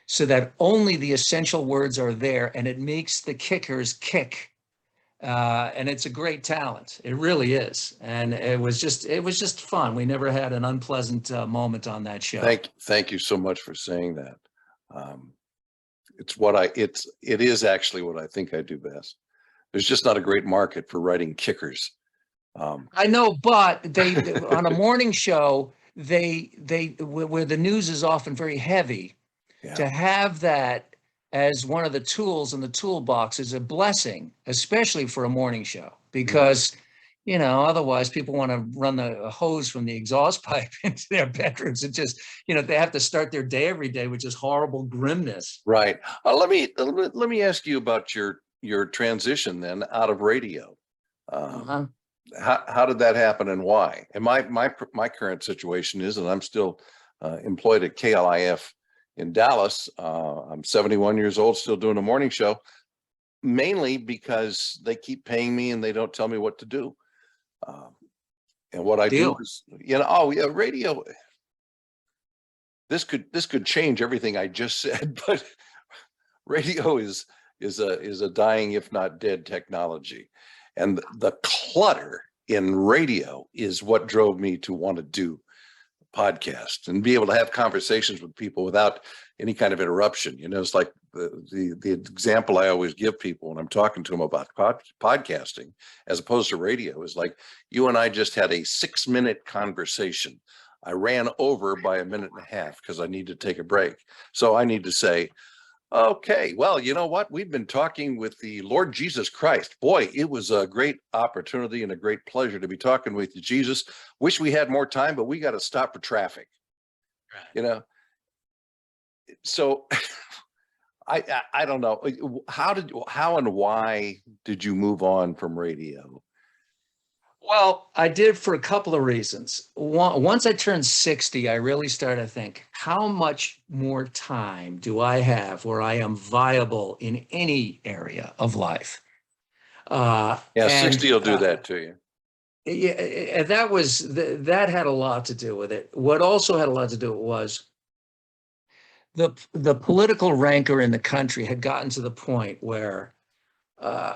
so that only the essential words are there and it makes the kickers kick. And it's a great talent. It really is. And it was just fun. We never had an unpleasant moment on that show. Thank you so much for saying that. It is actually what I think I do best. There's just not a great market for writing kickers. I know, but they on a morning show, they where the news is often very heavy, to have that as one of the tools in the toolbox is a blessing, especially for a morning show, because otherwise people want to run the hose from the exhaust pipe into their bedrooms and just, they have to start their day every day with just horrible grimness. Right. Let me ask you about your transition then out of radio. How did that happen and why? And my current situation is, and I'm still employed at KLIF in Dallas. I'm 71 years old, still doing a morning show, mainly because they keep paying me and they don't tell me what to do. And what I do is, radio. This could change everything I just said, but radio is a dying, if not dead, technology. And the clutter in radio is what drove me to want to do podcast and be able to have conversations with people without any kind of interruption. It's like the example I always give people when I'm talking to them about podcasting as opposed to radio is like, you and I just had a 6-minute conversation. I ran over by a minute and a half because I need to take a break. So I need to say, okay, well, you know what? We've been talking with the Lord Jesus Christ. Boy, it was a great opportunity and a great pleasure to be talking with you, Jesus. Wish we had more time, but we got to stop for traffic. Right. So I don't know. How and why did you move on from radio? Well, I did for a couple of reasons. Once I turned 60, I really started to think, how much more time do I have where I am viable in any area of life? Uh, Yeah, 60 and will do that to you. Yeah, and that had a lot to do with it. What also had a lot to do with was the political rancor in the country had gotten to the point where uh,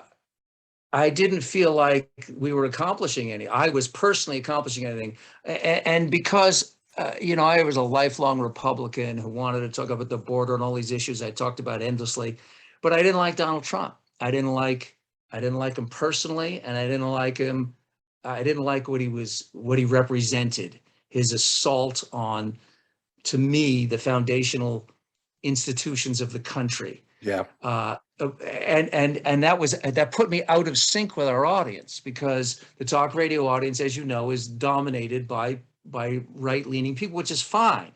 I didn't feel like we were accomplishing any. I was personally accomplishing anything, and because I was a lifelong Republican who wanted to talk about the border and all these issues I talked about endlessly, but I didn't like Donald Trump. I didn't like him personally, and I didn't like what he represented. His assault on, to me, the foundational institutions of the country. Yeah. And that put me out of sync with our audience, because the talk radio audience, as you know, is dominated by right-leaning people, which is fine,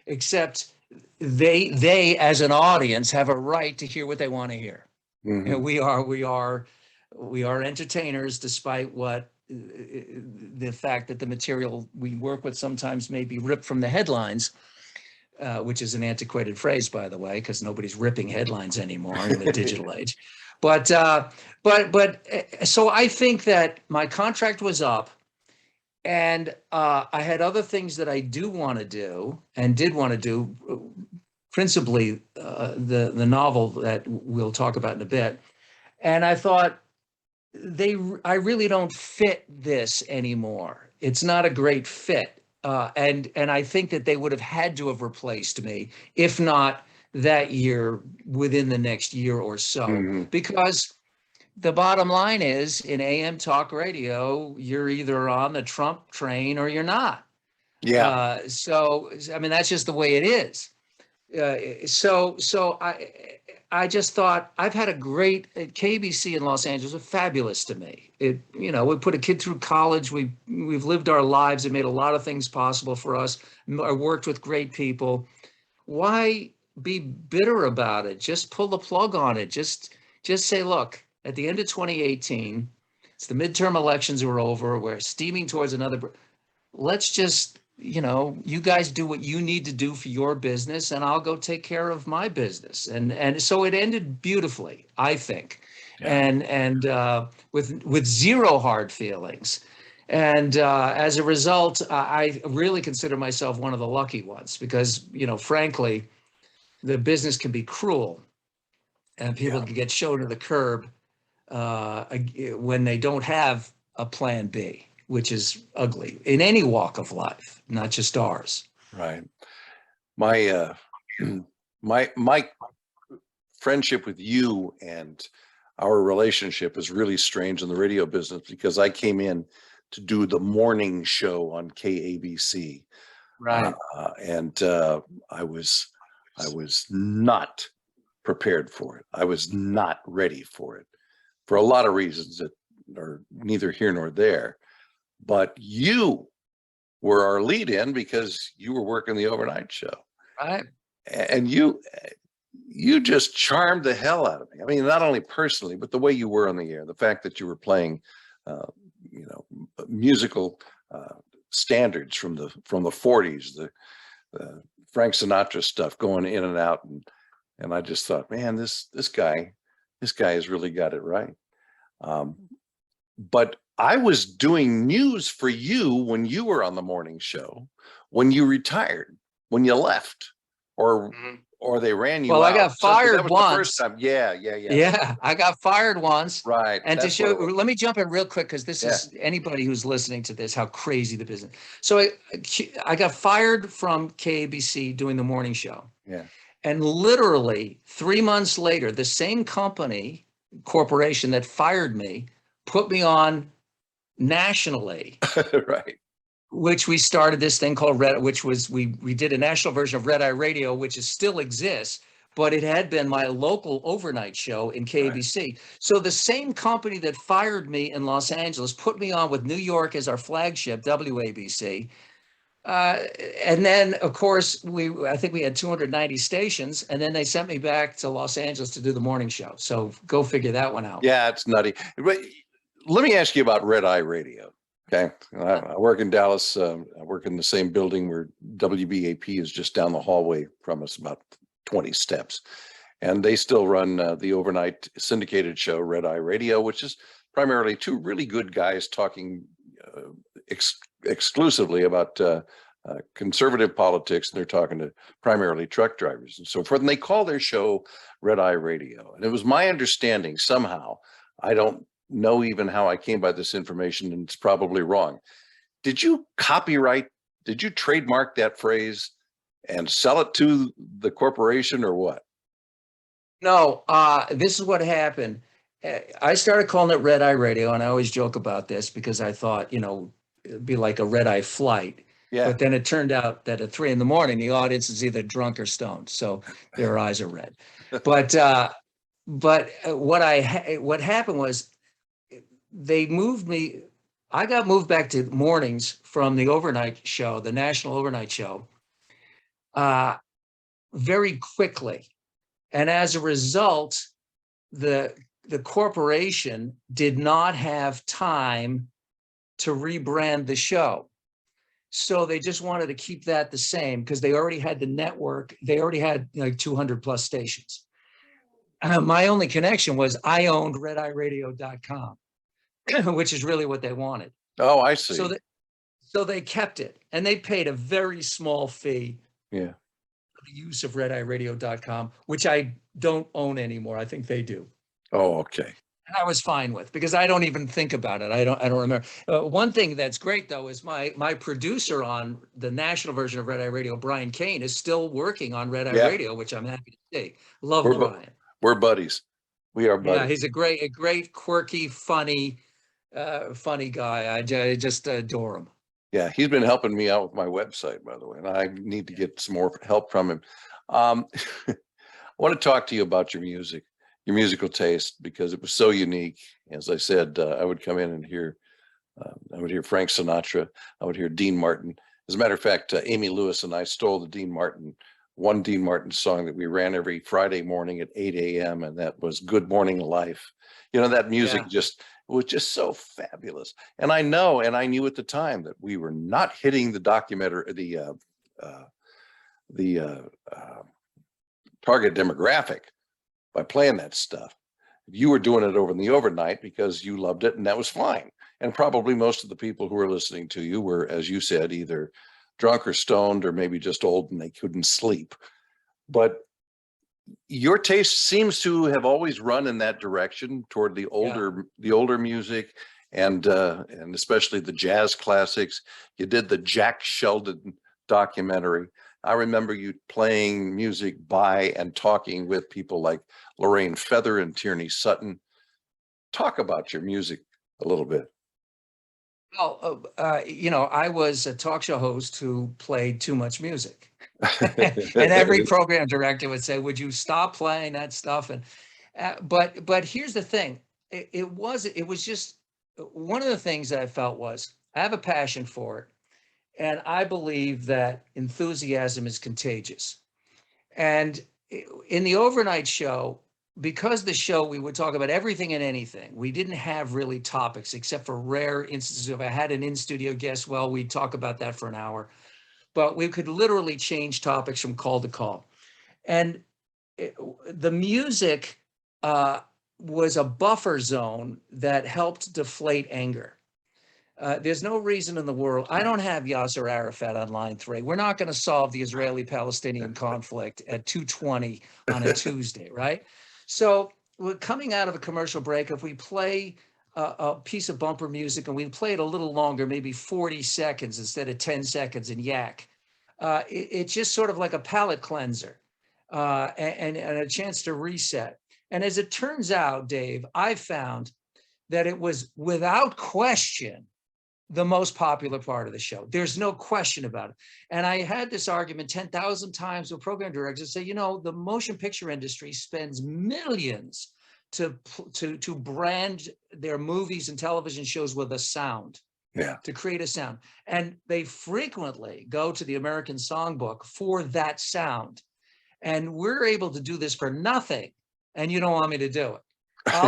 except they as an audience have a right to hear what they want to hear. Mhm. We are entertainers, despite what the fact that the material we work with sometimes may be ripped from the headlines, which is an antiquated phrase, by the way, because nobody's ripping headlines anymore in the digital age. So I think that my contract was up, and I had other things that I do want to do and did want to do, principally the novel that we'll talk about in a bit. And I thought, I really don't fit this anymore. It's not a great fit. And I think that they would have had to have replaced me, if not that year, within the next year or so. Mhm. Because the bottom line is, in AM talk radio, you're either on the Trump train or you're not. Yeah. So, I mean, that's just the way it is. So I just thought, I've had a great KBC in Los Angeles, are fabulous to me. We put a kid through college. We've lived our lives. It made a lot of things possible for us. I worked with great people. Why be bitter about it? Just pull the plug on it. Just say, look, at the end of 2018, it's the midterm elections are over. We're steaming towards another. Let's just, you guys do what you need to do for your business, and I'll go take care of my business. And so it ended beautifully, I think, Yeah. and with zero hard feelings. And as a result, I really consider myself one of the lucky ones, because, frankly, the business can be cruel, and people Yeah. can get shown to the curb when they don't have a plan B, which is ugly in any walk of life, not just ours. Right. My my friendship with you and our relationship is really strange in the radio business, because I came in to do the morning show on KABC. Right. And I was not prepared for it. I was not ready for it, for a lot of reasons that are neither here nor there. But you were our lead in, because you were working the overnight show, Right. and you just charmed the hell out of me. I mean, not only personally, but the way you were on the air, the fact that you were playing, musical standards from the 40s, the Frank Sinatra stuff going in and out, and I just thought, man, this guy has really got it right. But I was doing news for you when you were on the morning show, when you retired, when you left, or they ran you Well, I out. got So, 'cause that fired was the first once. time. Yeah. Yeah, I got fired once. Right. And to That's what show, it was. let me jump in real quick, because this Yeah. is anybody who's listening to this, how crazy the business. So I got fired from KABC doing the morning show. Yeah. And literally 3 months later, the same corporation that fired me put me on nationally, Right. which we started this thing called Red, which was, we did a national version of Red Eye Radio, which still exists, but it had been my local overnight show in KABC. Right. So the same company that fired me in Los Angeles put me on with New York as our flagship, WABC. And then, of course, I think we had 290 stations, and then they sent me back to Los Angeles to do the morning show. So go figure that one out. Yeah, it's nutty. But let me ask you about Red Eye Radio. Okay. I work in Dallas. I work in the same building where WBAP is just down the hallway from us, about 20 steps. And they still run the overnight syndicated show, Red Eye Radio, which is primarily two really good guys talking exclusively about conservative politics. And they're talking to primarily truck drivers and so forth. And they call their show Red Eye Radio. And it was my understanding somehow, I don't know even how I came by this information, and it's probably wrong. Did you trademark that phrase and sell it to the corporation or what? No, this is what happened. I started calling it Red Eye Radio, and I always joke about this because I thought, it'd be like a red eye flight. Yeah. But then it turned out that at 3 a.m, the audience is either drunk or stoned, so their eyes are red. But what happened was they moved me. I got moved back to mornings from the overnight show, the national overnight show, very quickly. And as a result, the corporation did not have time to rebrand the show. So they just wanted to keep that the same because they already had the network. They already had like 200 plus stations. My only connection was I owned redeyeradio.com, which is really what they wanted. Oh, I see. So they kept it, and they paid a very small fee. Yeah. The use of redeyeradio.com, which I don't own anymore. I think they do. Oh, okay. And I was fine with, because I don't even think about it. I don't remember. One thing that's great though is my producer on the national version of Red Eye Radio, Brian Kane, is still working on Red Eye Radio, which I'm happy to see. Love Brian. We're buddies. We are buddies. Yeah, he's a great, quirky, funny guy. I just adore him. Yeah, he's been helping me out with my website, by the way, and I need to get some more help from him. I want to talk to you about your music, your musical taste, because it was so unique. As I said, I would come in and hear Frank Sinatra. I would hear Dean Martin. As a matter of fact, Amy Lewis and I stole the one Dean Martin song that we ran every Friday morning at 8 a.m. And that was Good Morning Life. That music was just so fabulous. And I knew at the time that we were not hitting the target demographic by playing that stuff. You were doing it over in the overnight because you loved it, and that was fine. And probably most of the people who were listening to you were, as you said, either drunk or stoned, or maybe just old and they couldn't sleep. But your taste seems to have always run in that direction toward the older music, and especially the jazz classics. You did the Jack Sheldon documentary. I remember you playing music by and talking with people like Lorraine Feather and Tierney Sutton. Talk about your music a little bit. Well, I was a talk show host who played too much music. And every program director would say, would you stop playing that stuff? And but here's the thing. It was just one of the things that I felt was I have a passion for it. And I believe that enthusiasm is contagious. And in the overnight show, because the show, we would talk about everything and anything. We didn't have really topics, except for rare instances. If I had an in-studio guest, well, we'd talk about that for an hour. But we could literally change topics from call to call. And the music was a buffer zone that helped deflate anger. There's no reason in the world. I don't have Yasser Arafat on line 3. We're not going to solve the Israeli-Palestinian conflict at 2:20 on a Tuesday, right? So we're coming out of a commercial break. If we play a piece of bumper music and we play it a little longer, maybe 40 seconds instead of 10 seconds in yak, it's just sort of like a palate cleanser and a chance to reset. And as it turns out, Dave, I found that it was without question the most popular part of the show. There's no question about it. And I had this argument 10,000 times with program directors say, the motion picture industry spends millions to brand their movies and television shows with a sound, to create a sound. And they frequently go to the American Songbook for that sound. And we're able to do this for nothing. And you don't want me to do it.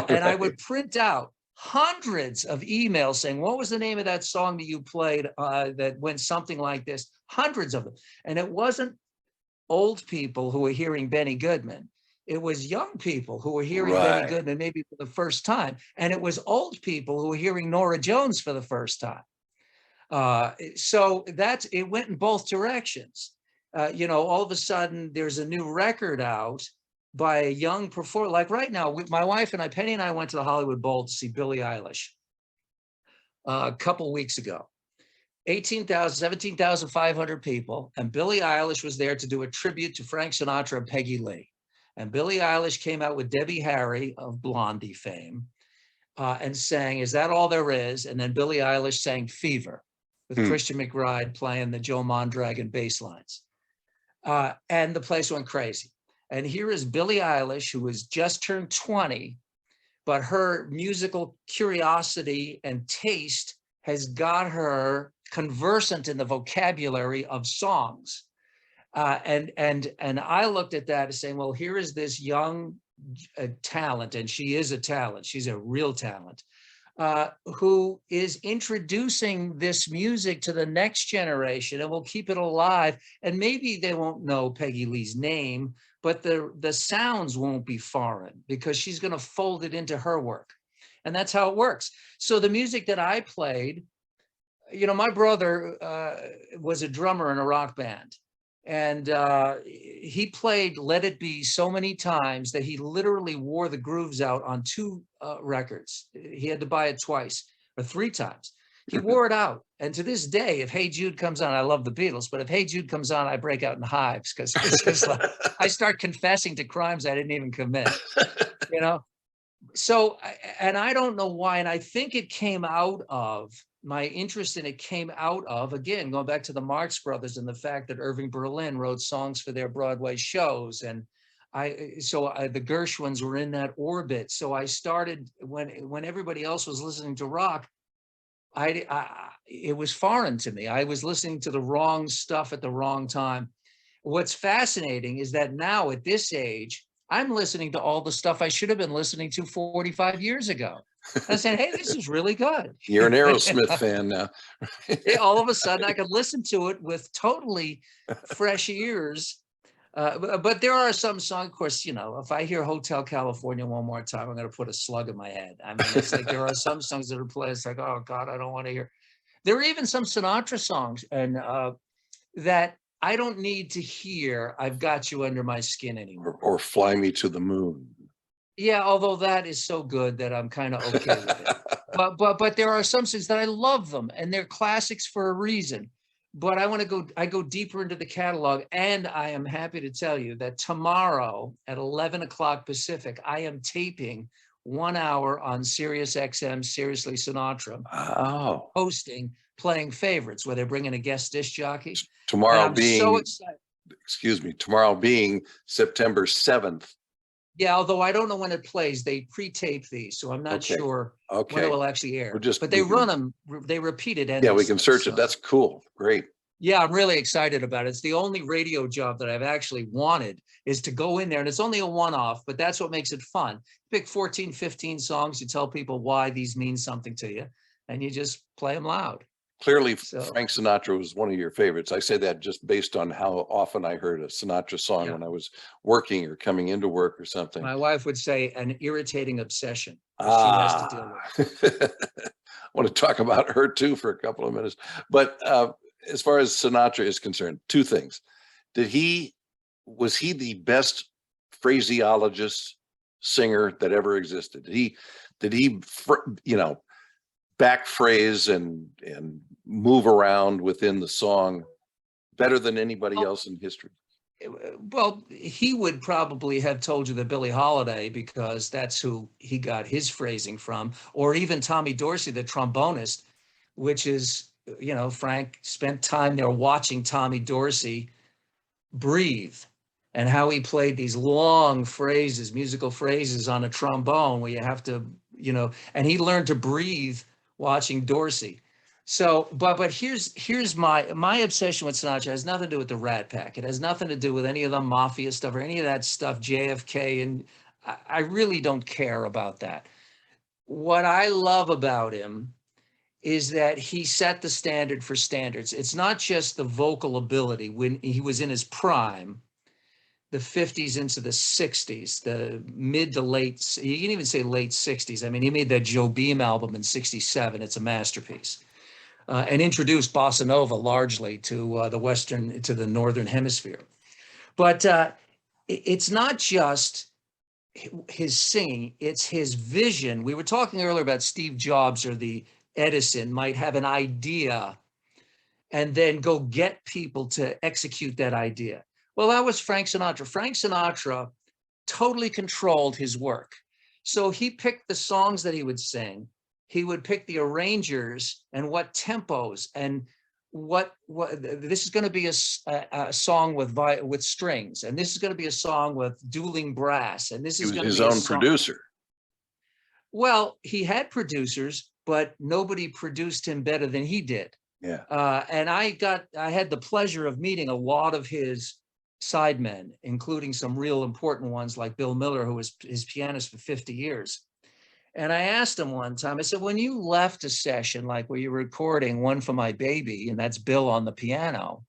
And I would print out hundreds of emails saying, what was the name of that song that you played that went something like this? Hundreds of them. And it wasn't old people who were hearing Benny Goodman. It was young people who were hearing Benny Right. Goodman maybe for the first time. And it was old people who were hearing Nora Jones for the first time. So it went in both directions. All of a sudden there's a new record out by a young performer. Like right now, my wife and I, Penny and I, went to the Hollywood Bowl to see Billie Eilish a couple weeks ago. 17,500 people, and Billie Eilish was there to do a tribute to Frank Sinatra and Peggy Lee. And Billie Eilish came out with Debbie Harry of Blondie fame and sang "Is That All There Is?" And then Billie Eilish sang "Fever" with Christian McBride playing the Joe Mondragon bass lines. And the place went crazy. And here is Billie Eilish, who has just turned 20, but her musical curiosity and taste has got her conversant in the vocabulary of songs. And I looked at that as saying, well, here is this young talent, and she is a talent. She's a real talent, who is introducing this music to the next generation and will keep it alive. And maybe they won't know Peggy Lee's name, but the sounds won't be foreign because she's going to fold it into her work. And that's how it works. So the music that I played, my brother was a drummer in a rock band. And he played Let It Be so many times that he literally wore the grooves out on 2 records. He had to buy it twice or 3 times. He wore it out. And to this day, if Hey Jude comes on, I love the Beatles, but if Hey Jude comes on, I break out in hives because it's just like I start confessing to crimes I didn't even commit, So, and I don't know why. And I think it came out of my interest in it came out of, again, going back to the Marx Brothers and the fact that Irving Berlin wrote songs for their Broadway shows. And the Gershwins were in that orbit. So I started when everybody else was listening to rock, it was foreign to me. I was listening to the wrong stuff at the wrong time. What's fascinating is that now at this age, I'm listening to all the stuff I should have been listening to 45 years ago. I said, hey, this is really good. You're an Aerosmith fan now. All of a sudden I could listen to it with totally fresh ears. But there are some songs, of course, if I hear Hotel California one more time, I'm going to put a slug in my head. I mean, it's like there are some songs that are played. It's like, oh God, I don't want to hear. There are even some Sinatra songs and that I don't need to hear I've Got You Under My Skin anymore. Or Fly Me to the Moon. Yeah, although that is so good that I'm kind of okay with it. But there are some songs that I love them and they're classics for a reason. But I go deeper into the catalog, and I am happy to tell you that tomorrow at 11 o'clock Pacific, I am taping 1 hour on Sirius XM, Seriously Sinatra, hosting Playing Favorites, where they're bringing a guest disc jockey. Tomorrow being, so excited. Excuse me, tomorrow being September 7th. Yeah, although I don't know when it plays. They pre-tape these, so I'm not sure when it will actually air. But they run them, they repeat it endlessly. Yeah, we can search it. That's cool. Great. Yeah, I'm really excited about it. It's the only radio job that I've actually wanted is to go in there, and it's only a one-off, but that's what makes it fun. Pick 14, 15 songs, you tell people why these mean something to you, and you just play them loud. Clearly, Frank Sinatra was one of your favorites. I say that just based on how often I heard a Sinatra song when I was working or coming into work or something. My wife would say an irritating obsession she has to deal with. I want to talk about her too for a couple of minutes. But as far as Sinatra is concerned, 2 things. Was he the best phraseologist singer that ever existed? Did he back phrase and move around within the song better than anybody else in history? Well, he would probably have told you that Billie Holiday, because that's who he got his phrasing from, or even Tommy Dorsey, the trombonist, which is, Frank spent time there watching Tommy Dorsey breathe and how he played these long phrases, musical phrases on a trombone where you have to, and he learned to breathe watching Dorsey. So, but here's my obsession with Sinatra has nothing to do with the Rat Pack. It has nothing to do with any of the mafia stuff or any of that stuff, JFK, and I really don't care about that. what I love about him is that he set the standard for standards. It's not just the vocal ability when he was in his prime, the 50s into the 60s, the mid to late, you can even say late 60s. I mean, he made that Joe Beam album in 67. It's a masterpiece. And introduced bossa nova largely to to the Northern Hemisphere. But it's not just his singing, it's his vision. We were talking earlier about Steve Jobs or the Edison might have an idea and then go get people to execute that idea. Well, that was Frank Sinatra. Frank Sinatra totally controlled his work. So he picked the songs that he would sing. He would pick the arrangers and what tempos and what this is going to be a song with strings, and this is going to be a song with dueling brass, and this is going to be his own producer. Well, he had producers, but nobody produced him better than he did. Yeah. And I had the pleasure of meeting a lot of his sidemen, including some real important ones like Bill Miller, who was his pianist for 50 years. And I asked him one time, I said, when you left a session, like where you're recording One for My Baby, and that's Bill on the piano,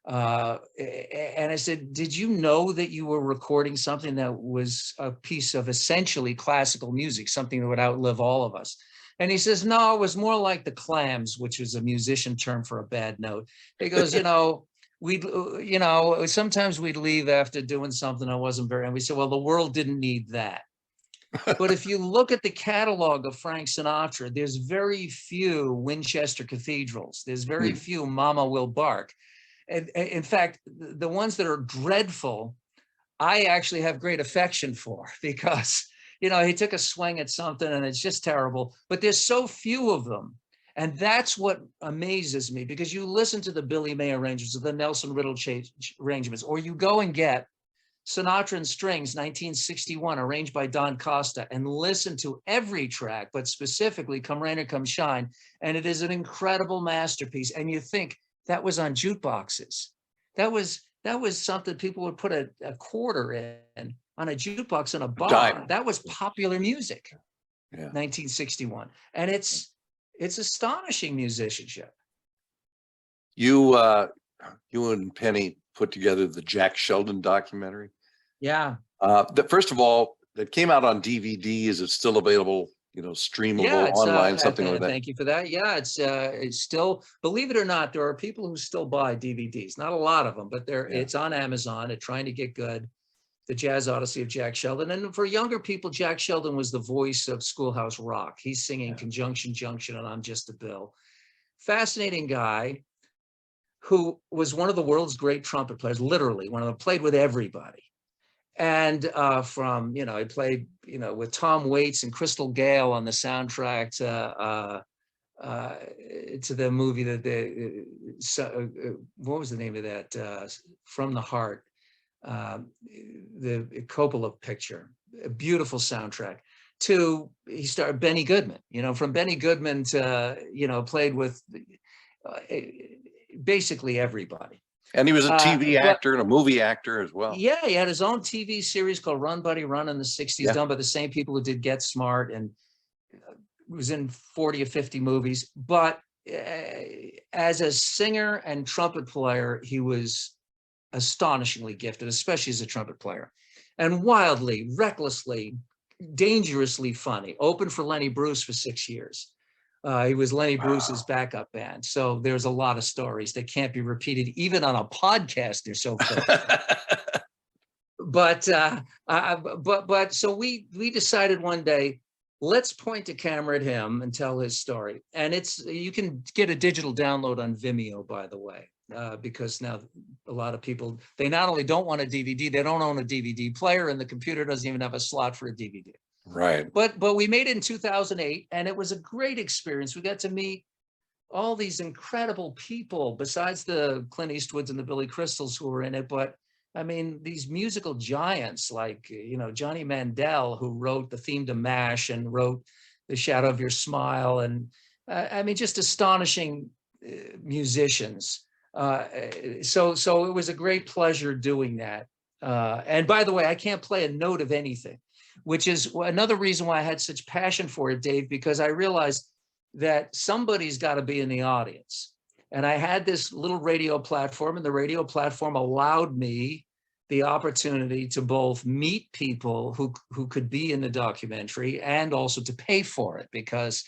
and I said, did you know that you were recording something that was a piece of essentially classical music, something that would outlive all of us? And he says, no, it was more like the clams, which is a musician term for a bad note. He goes, sometimes we'd leave after doing something that wasn't very, and we said, well, the world didn't need that. But if you look at the catalog of Frank Sinatra, there's very few Winchester cathedrals. There's very few Mama Will Bark. And in fact, the ones that are dreadful, I actually have great affection for, because, he took a swing at something and it's just terrible, but there's so few of them. And that's what amazes me, because you listen to the Billy May arrangements, or the Nelson Riddle arrangements, or you go and get Sinatra and Strings, 1961, arranged by Don Costa, and listen to every track, but specifically Come Rain or Come Shine. And it is an incredible masterpiece. And you think that was on jukeboxes. That was something people would put a quarter in on a jukebox in a bar. That was popular music, 1961. And it's astonishing musicianship. You and Penny put together the Jack Sheldon documentary. Yeah. First of all, it came out on DVD. Is it still available? Streamable online, something like that. Thank you for that. Yeah, it's still, believe it or not, there are people who still buy DVDs. Not a lot of them, but it's on Amazon. They're trying to get good. The Jazz Odyssey of Jack Sheldon. And for younger people, Jack Sheldon was the voice of Schoolhouse Rock. He's singing Conjunction Junction and I'm Just a Bill. Fascinating guy who was one of the world's great trumpet players, literally one of them, played with everybody. And he played, with Tom Waits and Crystal Gale on the soundtrack to the movie what was the name of that? From the Heart, the Coppola picture, a beautiful soundtrack. He started Benny Goodman, from Benny Goodman to, played with basically everybody. And he was a TV actor and a movie actor as well. Yeah, he had his own TV series called Run Buddy Run in the 60s, done by the same people who did Get Smart, and was in 40 or 50 movies. But as a singer and trumpet player, he was astonishingly gifted, especially as a trumpet player, and wildly, recklessly, dangerously funny. Opened for Lenny Bruce for 6 years. He was Lenny Bruce's backup band. So there's a lot of stories that can't be repeated, even on a podcast. They're so But so we decided one day, let's point a camera at him and tell his story. And you can get a digital download on Vimeo, by the way, because now a lot of people, they not only don't want a DVD, they don't own a DVD player, and the computer doesn't even have a slot for a DVD. Right. But we made it in 2008, and it was a great experience. We got to meet all these incredible people, besides the Clint Eastwoods and the Billy Crystals who were in it. But I mean, these musical giants like, Johnny Mandel, who wrote the theme to MASH and wrote The Shadow of Your Smile. And just astonishing musicians. So it was a great pleasure doing that. And by the way, I can't play a note of anything. which is another reason why I had such passion for it, Dave, because I realized that somebody's got to be in the audience. And I had this little radio platform, and the radio platform allowed me the opportunity to both meet people who could be in the documentary and also to pay for it because,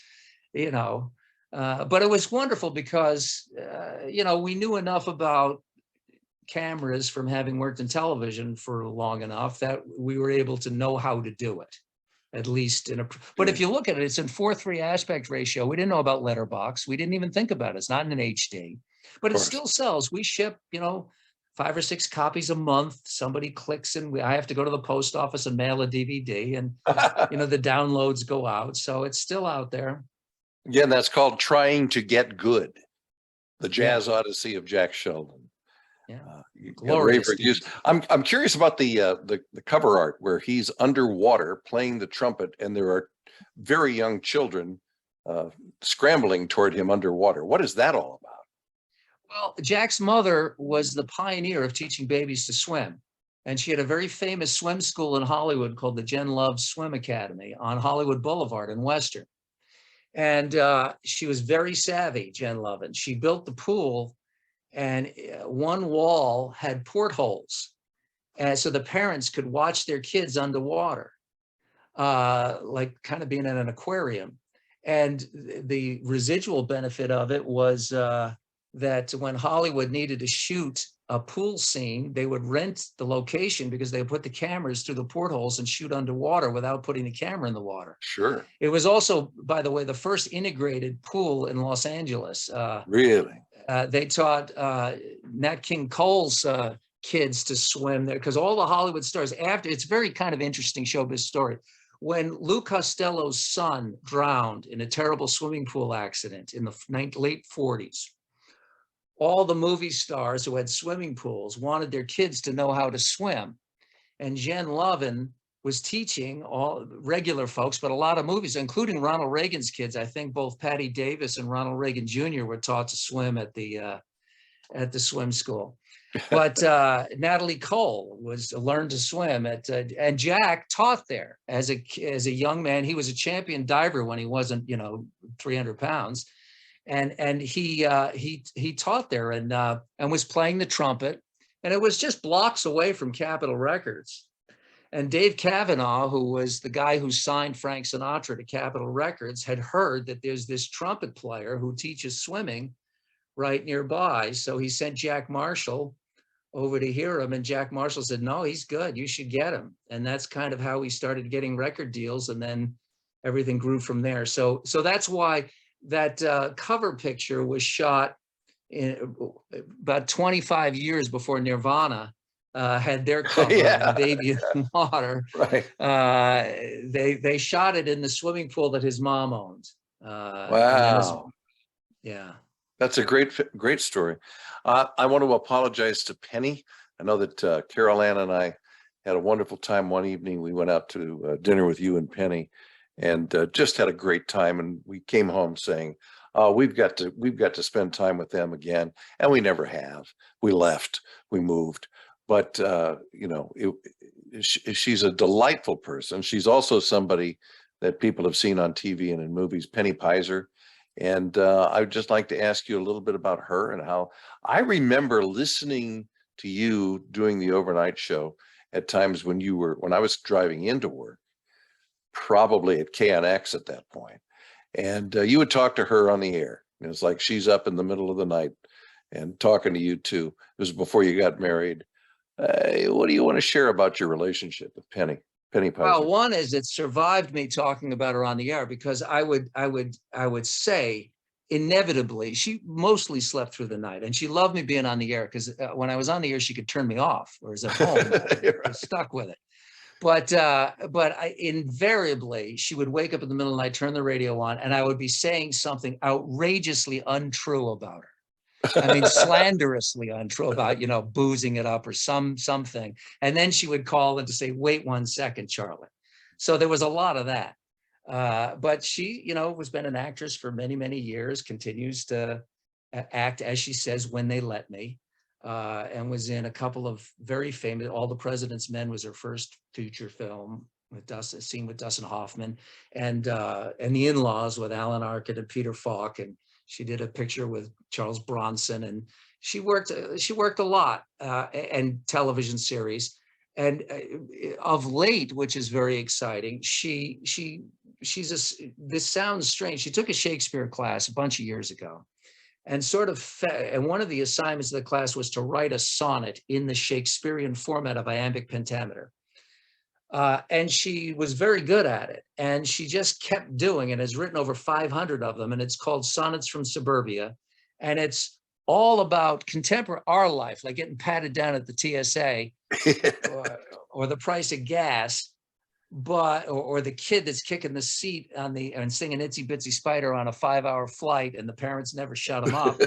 but it was wonderful because, we knew enough about cameras from having worked in television for long enough that we were able to know how to do it, at least but if you look at it, it's in 4:3 aspect ratio. We didn't know about letterbox. We didn't even think about it. It's not in an HD, but it still sells. We ship, 5 or 6 copies a month. Somebody clicks and I have to go to the post office and mail a DVD, and, the downloads go out. So it's still out there. Again, that's called Trying to Get Good. The Jazz Odyssey of Jack Sheldon. Glorious. I'm curious about the cover art where he's underwater playing the trumpet, and there are very young children scrambling toward him underwater. What is that all about? Well, Jack's mother was the pioneer of teaching babies to swim, and she had a very famous swim school in Hollywood called the Jen Love Swim Academy on Hollywood Boulevard in Western. And she was very savvy, Jen Love, and she built the pool. And one wall had portholes, and so the parents could watch their kids underwater, like kind of being in an aquarium. And the residual benefit of it was that when Hollywood needed to shoot a pool scene, they would rent the location because they would put the cameras through the portholes and shoot underwater without putting the camera in the water. Sure. It was also, by the way, the first integrated pool in Los Angeles. Really? They taught Nat King Cole's kids to swim there because all the Hollywood stars it's a very kind of interesting showbiz story. When Lou Costello's son drowned in a terrible swimming pool accident in the late 40s, all the movie stars who had swimming pools wanted their kids to know how to swim. And Jen Lovin was teaching all regular folks, but a lot of movies, including Ronald Reagan's kids. I think both Patty Davis and Ronald Reagan Jr. were taught to swim at the swim school. But Natalie Cole learned to swim and Jack taught there as a young man. He was a champion diver when he wasn't, 300 pounds. And he taught there and was playing the trumpet. And it was just blocks away from Capitol Records. And Dave Cavanaugh, who was the guy who signed Frank Sinatra to Capitol Records, had heard that there's this trumpet player who teaches swimming right nearby. So he sent Jack Marshall over to hear him. And Jack Marshall said, no, he's good. You should get him. And that's kind of how we started getting record deals. And then everything grew from there. So that's why that cover picture was shot in about 25 years before Nirvana had their cover of Baby in the Water. Right. They shot it in the swimming pool that his mom owned. Wow. Yeah. That's a great story. I want to apologize to Penny. I know that Carol Ann and I had a wonderful time one evening. We went out to dinner with you and Penny, and just had a great time. And we came home saying, "Oh, we've got to spend time with them again," and we never have. We left. We moved. But she's a delightful person. She's also somebody that people have seen on TV and in movies, Penny Pizer. And I would just like to ask you a little bit about her and how I remember listening to you doing the overnight show at times when I was driving into work, probably at KNX at that point. And you would talk to her on the air. And it's like she's up in the middle of the night and talking to you too. It was before you got married. What do you want to share about your relationship with Penny Pizer? Well, one is it survived me talking about her on the air because I would say inevitably she mostly slept through the night, and she loved me being on the air because when I was on the air she could turn me off, whereas at home I was stuck with it. But invariably she would wake up in the middle of the night, turn the radio on, and I would be saying something outrageously untrue about her. I mean, slanderously untrue about, boozing it up or something. And then she would call in to say, wait 1 second, Charlie. So there was a lot of that. But she, has been an actress for many, many years, continues to act, as she says, when they let me, and was in a couple of very famous, All the President's Men was her first feature film, with Dustin, scene with Dustin Hoffman, and The In-Laws with Alan Arkin and Peter Falk, and she did a picture with Charles Bronson, and she worked a lot, and television series. And of late, which is very exciting, this sounds strange. She took a Shakespeare class a bunch of years ago, and and one of the assignments of the class was to write a sonnet in the Shakespearean format of iambic pentameter. And she was very good at it, and she just kept doing it. Has written over 500 of them, and it's called Sonnets from Suburbia, and it's all about contemporary our life, like getting patted down at the TSA, or the price of gas, or the kid that's kicking the seat and singing Itsy Bitsy Spider on a 5-hour flight, and the parents never shut them up.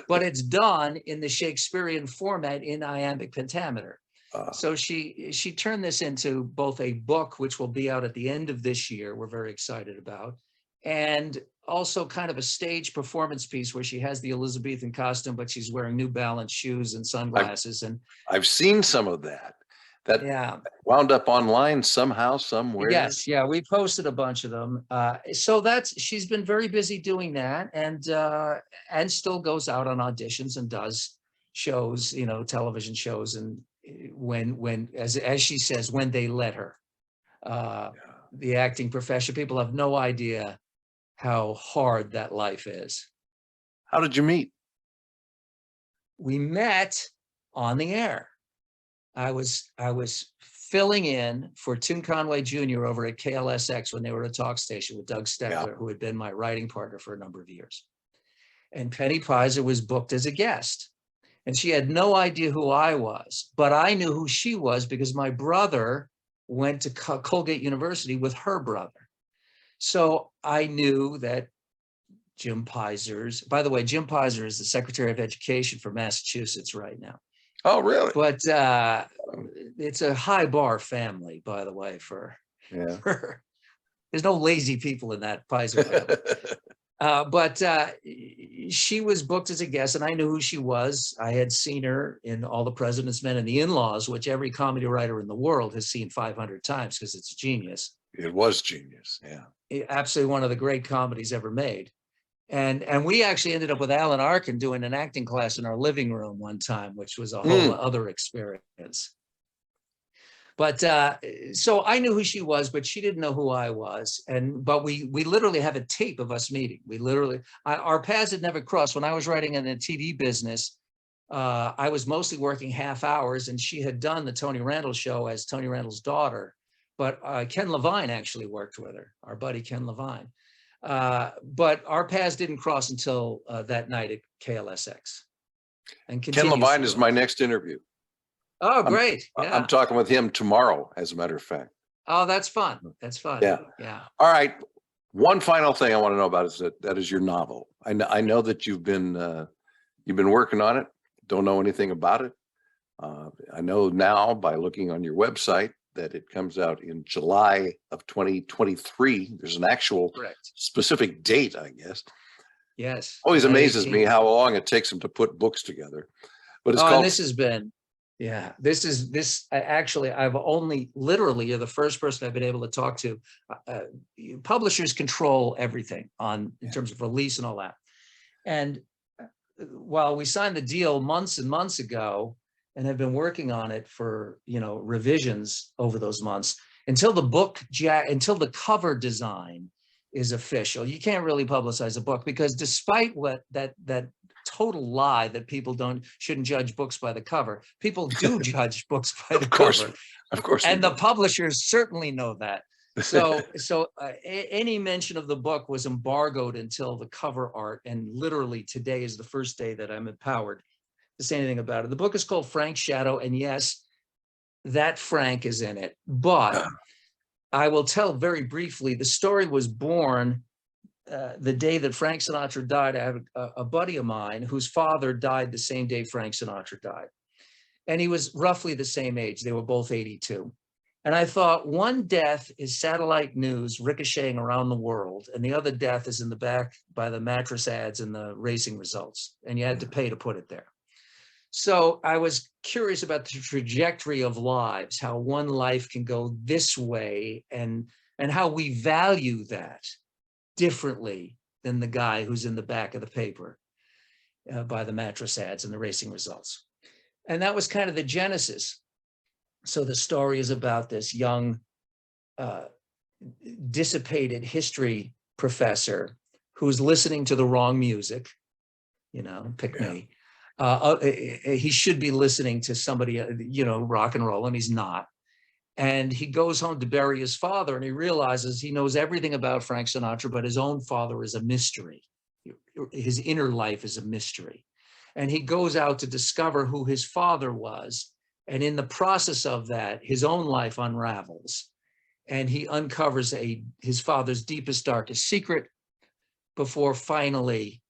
But it's done in the Shakespearean format in iambic pentameter. So she turned this into both a book, which will be out at the end of this year, we're very excited about, and also kind of a stage performance piece where she has the Elizabethan costume, but she's wearing New Balance shoes and sunglasses. I've seen some of that. That wound up online somehow, somewhere. Yes, yeah, we posted a bunch of them. So she's been very busy doing that, and still goes out on auditions and does shows, television shows, and as she says, when they let her. The acting profession, people have no idea how hard that life is. How did you meet? We met on the air. I was filling in for Toon Conway Jr. over at KLSX when they were at a talk station with Doug Steckler, who had been my writing partner for a number of years. And Penny Pfizer was booked as a guest. And she had no idea who I was, but I knew who she was because my brother went to Colgate University with her brother. So I knew that Jim Pizer's, by the way, Jim Pizer is the Secretary of Education for Massachusetts right now. Oh, really? But it's a high bar family, by the way, there's no lazy people in that Pizer family. But she was booked as a guest, and I knew who she was. I had seen her in All the President's Men and The In-Laws, which every comedy writer in the world has seen 500 times because it's genius. It was genius, Absolutely one of the great comedies ever made. And we actually ended up with Alan Arkin doing an acting class in our living room one time, which was a whole other experience. But so I knew who she was, but she didn't know who I was. But we literally have a tape of us meeting. Our paths had never crossed. When I was writing in the TV business, I was mostly working half hours, and she had done the Tony Randall show as Tony Randall's daughter. But Ken Levine actually worked with her, our buddy Ken Levine. But our paths didn't cross until that night at KLSX. And Ken Levine is my next interview. Oh, great. I'm talking with him tomorrow, as a matter of fact. Oh, that's fun. That's fun. Yeah. All right. One final thing I want to know about is that is your novel. I know that you've been working on it. Don't know anything about it. I know now by looking on your website that it comes out in July of 2023. There's an actual specific date, I guess. Yes. Always amazes me how long it takes them to put books together. But it's called. And this has been. Yeah, actually, I've only literally, you're the first person I've been able to talk to. Publishers control everything in terms of release and all that. And while we signed the deal months and months ago and have been working on it for, revisions over those months, until the cover design is official, you can't really publicize a book, because despite what that total lie that people shouldn't judge books by the cover. People do judge books by the cover. Of course. And the publishers certainly know that. So any mention of the book was embargoed until the cover art. And literally today is the first day that I'm empowered to say anything about it. The book is called Frank's Shadow. And yes, that Frank is in it. But I will tell very briefly, the story was born the day that Frank Sinatra died. I have a buddy of mine whose father died the same day Frank Sinatra died. And he was roughly the same age. They were both 82. And I thought, one death is satellite news ricocheting around the world, and the other death is in the back by the mattress ads and the racing results. And you had to pay to put it there. So I was curious about the trajectory of lives, how one life can go this way, and how we value that differently than the guy who's in the back of the paper by the mattress ads and the racing results. And that was kind of the genesis. So the story is about this young, dissipated history professor who's listening to the wrong music, pick me. He should be listening to somebody, rock and roll, and he's not. And he goes home to bury his father, and he realizes he knows everything about Frank Sinatra, but his own father is a mystery. His inner life is a mystery. And he goes out to discover who his father was. And in the process of that, his own life unravels. And he uncovers his father's deepest, darkest secret before finally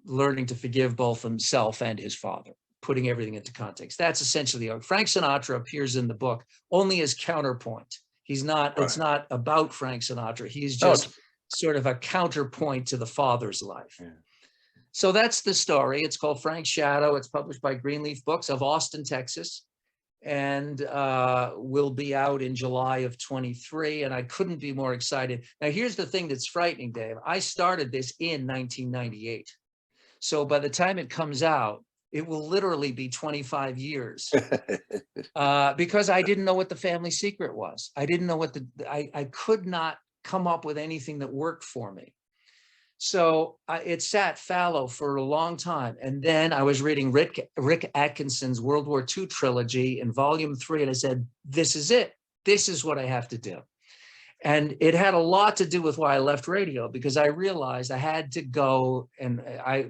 learning to forgive both himself and his father, putting everything into context. That's essentially Frank Sinatra appears in the book only as counterpoint. He's not, right. It's not about Frank Sinatra. He's just sort of a counterpoint to the father's life. Yeah. So that's the story. It's called Frank's Shadow. It's published by Greenleaf Books of Austin, Texas, and will be out in July of 23. And I couldn't be more excited. Now, here's the thing that's frightening, Dave. I started this in 1998. So by the time it comes out, it will literally be 25 years because I didn't know what the family secret was. I didn't know what I could not come up with anything that worked for me. So it sat fallow for a long time. And then I was reading Rick Atkinson's World War II trilogy in volume 3. And I said, this is it. This is what I have to do. And it had a lot to do with why I left radio, because I realized I had to go. And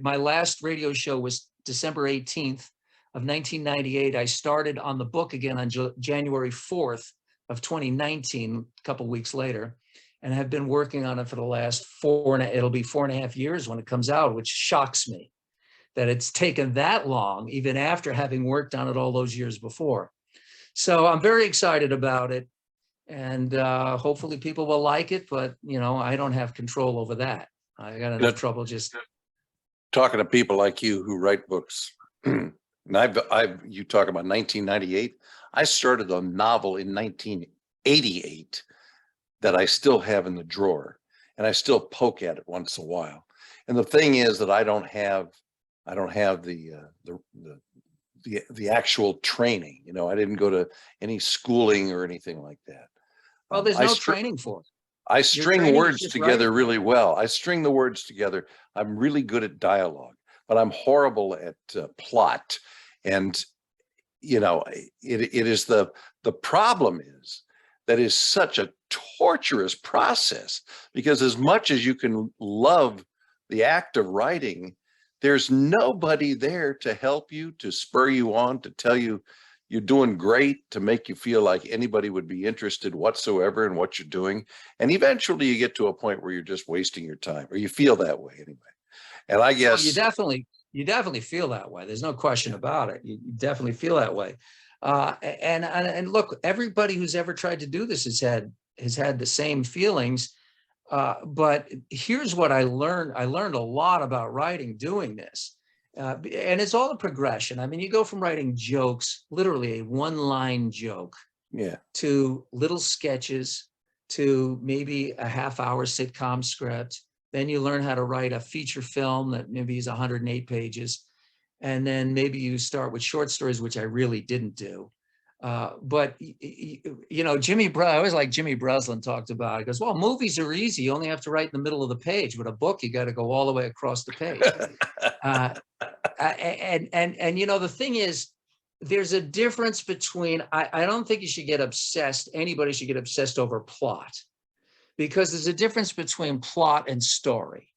my last radio show was December 18th of 1998. I started on the book again on January 4th of 2019, a couple of weeks later, and have been working on it for the last it'll be 4.5 years when it comes out, which shocks me that it's taken that long, even after having worked on it all those years before. So I'm very excited about it. And hopefully people will like it, but I don't have control over that. I got enough trouble just talking to people like you who write books. And you talk about 1998. I started a novel in 1988 that I still have in the drawer, and I still poke at it once in a while. And the thing is that I don't have the actual training. I didn't go to any schooling or anything like that. Well, there's no training for it. I string words together really well. I string the words together. I'm really good at dialogue, but I'm horrible at plot. And it is the problem is that is such a torturous process, because as much as you can love the act of writing, there's nobody there to help you, to spur you on, to tell you you're doing great, to make you feel like anybody would be interested whatsoever in what you're doing. And eventually you get to a point where you're just wasting your time, or you feel that way anyway. And I guess you definitely feel that way. There's no question about it. You definitely feel that way. And look, everybody who's ever tried to do this has had the same feelings. But here's what I learned. I learned a lot about writing doing this. And it's all a progression. I mean, you go from writing jokes, literally a one-line joke, to little sketches, to maybe a half-hour sitcom script. Then you learn how to write a feature film that maybe is 108 pages. And then maybe you start with short stories, which I really didn't do. But I always like Jimmy Breslin talked about it. He goes, well, movies are easy. You only have to write in the middle of the page. But a book, you got to go all the way across the page. The thing is, there's a difference between, I don't think you should get obsessed. Anybody should get obsessed over plot, because there's a difference between plot and story.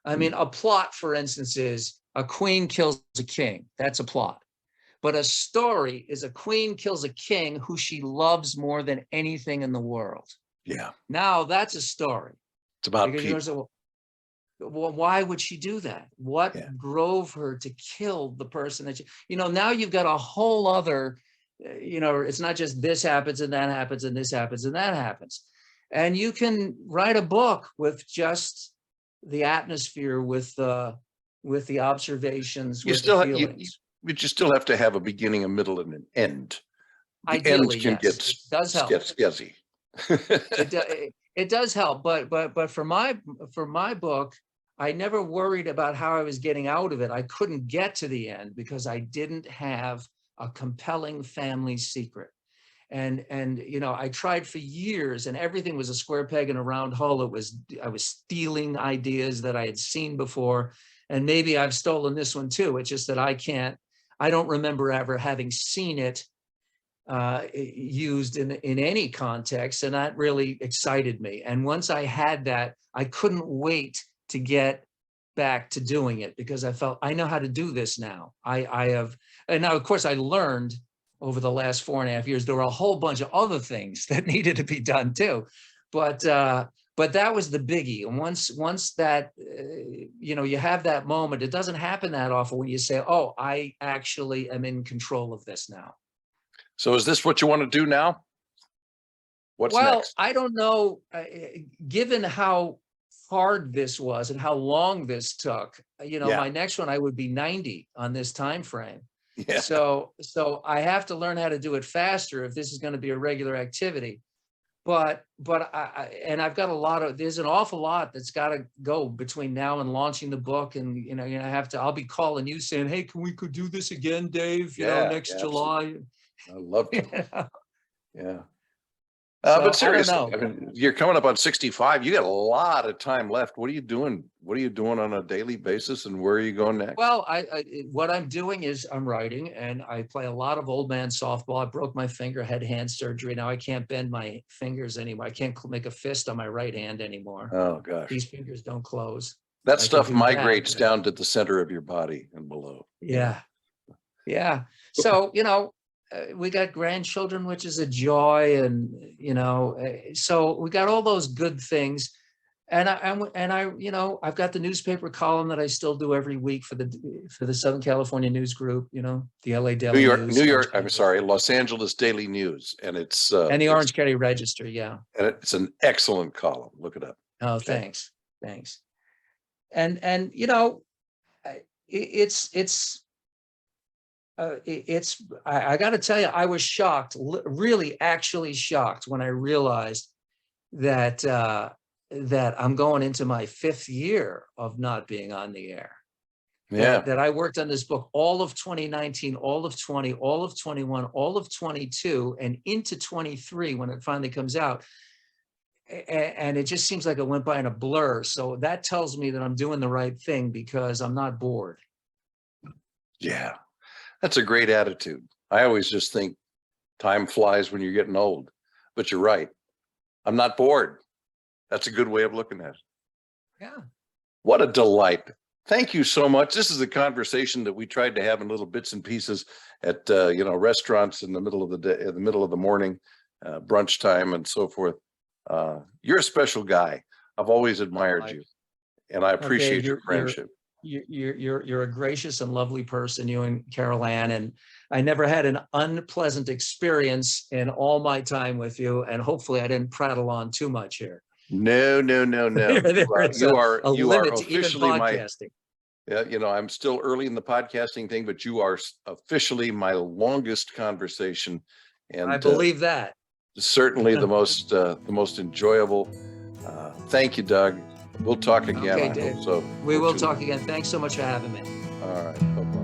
I mean, a plot, for instance, is a queen kills a king. That's a plot. But a story is a queen kills a king who she loves more than anything in the world. Yeah. Now that's a story. It's about people. Well, why would she do that? What drove her to kill the person that now you've got a whole other, it's not just this happens and that happens and this happens and that happens. And you can write a book with just the atmosphere, with the observations, with the feelings. but you still have to have a beginning, a middle, and an end. The Ideally, end can yes, get it does help. sketchy. It does help, but for my book, I never worried about how I was getting out of it. I couldn't get to the end because I didn't have a compelling family secret. And I tried for years, and everything was a square peg in a round hole. I was stealing ideas that I had seen before, and maybe I've stolen this one too. It's just that I don't remember ever having seen it used in any context, and that really excited me. And once I had that, I couldn't wait to get back to doing it because I felt I know how to do this now. I have, and now of course I learned over the last 4.5 years there were a whole bunch of other things that needed to be done too, but that was the biggie. And once that you have that moment, it doesn't happen that often when you say, oh, I actually am in control of this now. So is this what you want to do now? What's next? I don't know. Given how hard this was and how long this took, my next one, I would be 90 on this time frame. Yeah. So I have to learn how to do it faster if this is going to be a regular activity. But I've got there's an awful lot that's got to go between now and launching the book. And, I'll be calling you saying, hey, we could do this again, Dave, next July. I love to. Yeah. So, but seriously, I don't know. I mean, you're coming up on 65. You got a lot of time left. What are you doing? What are you doing on a daily basis, and where are you going next? Well, what I'm doing is I'm writing, and I play a lot of old man softball. I broke my finger, had hand surgery. Now I can't bend my fingers anymore. I can't make a fist on my right hand anymore. Oh gosh, these fingers don't close. That stuff migrates down to the center of your body and below. Yeah. So we got grandchildren, which is a joy, and so we got all those good things. And I've got the newspaper column that I still do every week for the Southern California News Group, the LA Daily News. New York, I'm sorry, Los Angeles Daily News, and it's and the Orange County Register, yeah. And it's an excellent column. Look it up. Oh, okay. Thanks. And I got to tell you, I was shocked, really actually shocked when I realized that I'm going into my 5th year of not being on the air. Yeah. That I worked on this book all of 2019, all of 20, all of 21, all of 22, and into 23 when it finally comes out. And it just seems like it went by in a blur. So that tells me that I'm doing the right thing because I'm not bored. Yeah. That's a great attitude. I always just think time flies when you're getting old, but you're right. I'm not bored. That's a good way of looking at it. Yeah. What a delight. Thank you so much. This is a conversation that we tried to have in little bits and pieces at, restaurants in the middle of the day, in the middle of the morning, brunch time and so forth. You're a special guy. I've always admired you, and I appreciate your friendship. You're a gracious and lovely person, you and Carol Ann, and I never had an unpleasant experience in all my time with you, and hopefully I didn't prattle on too much here. No. You are officially podcasting. I'm still early in the podcasting thing, but you are officially my longest conversation, and I believe that. Certainly the most enjoyable. Thank you, Doug. We'll talk again. Okay, Dave. So we will talk again. Thanks so much for having me. All right. Bye-bye.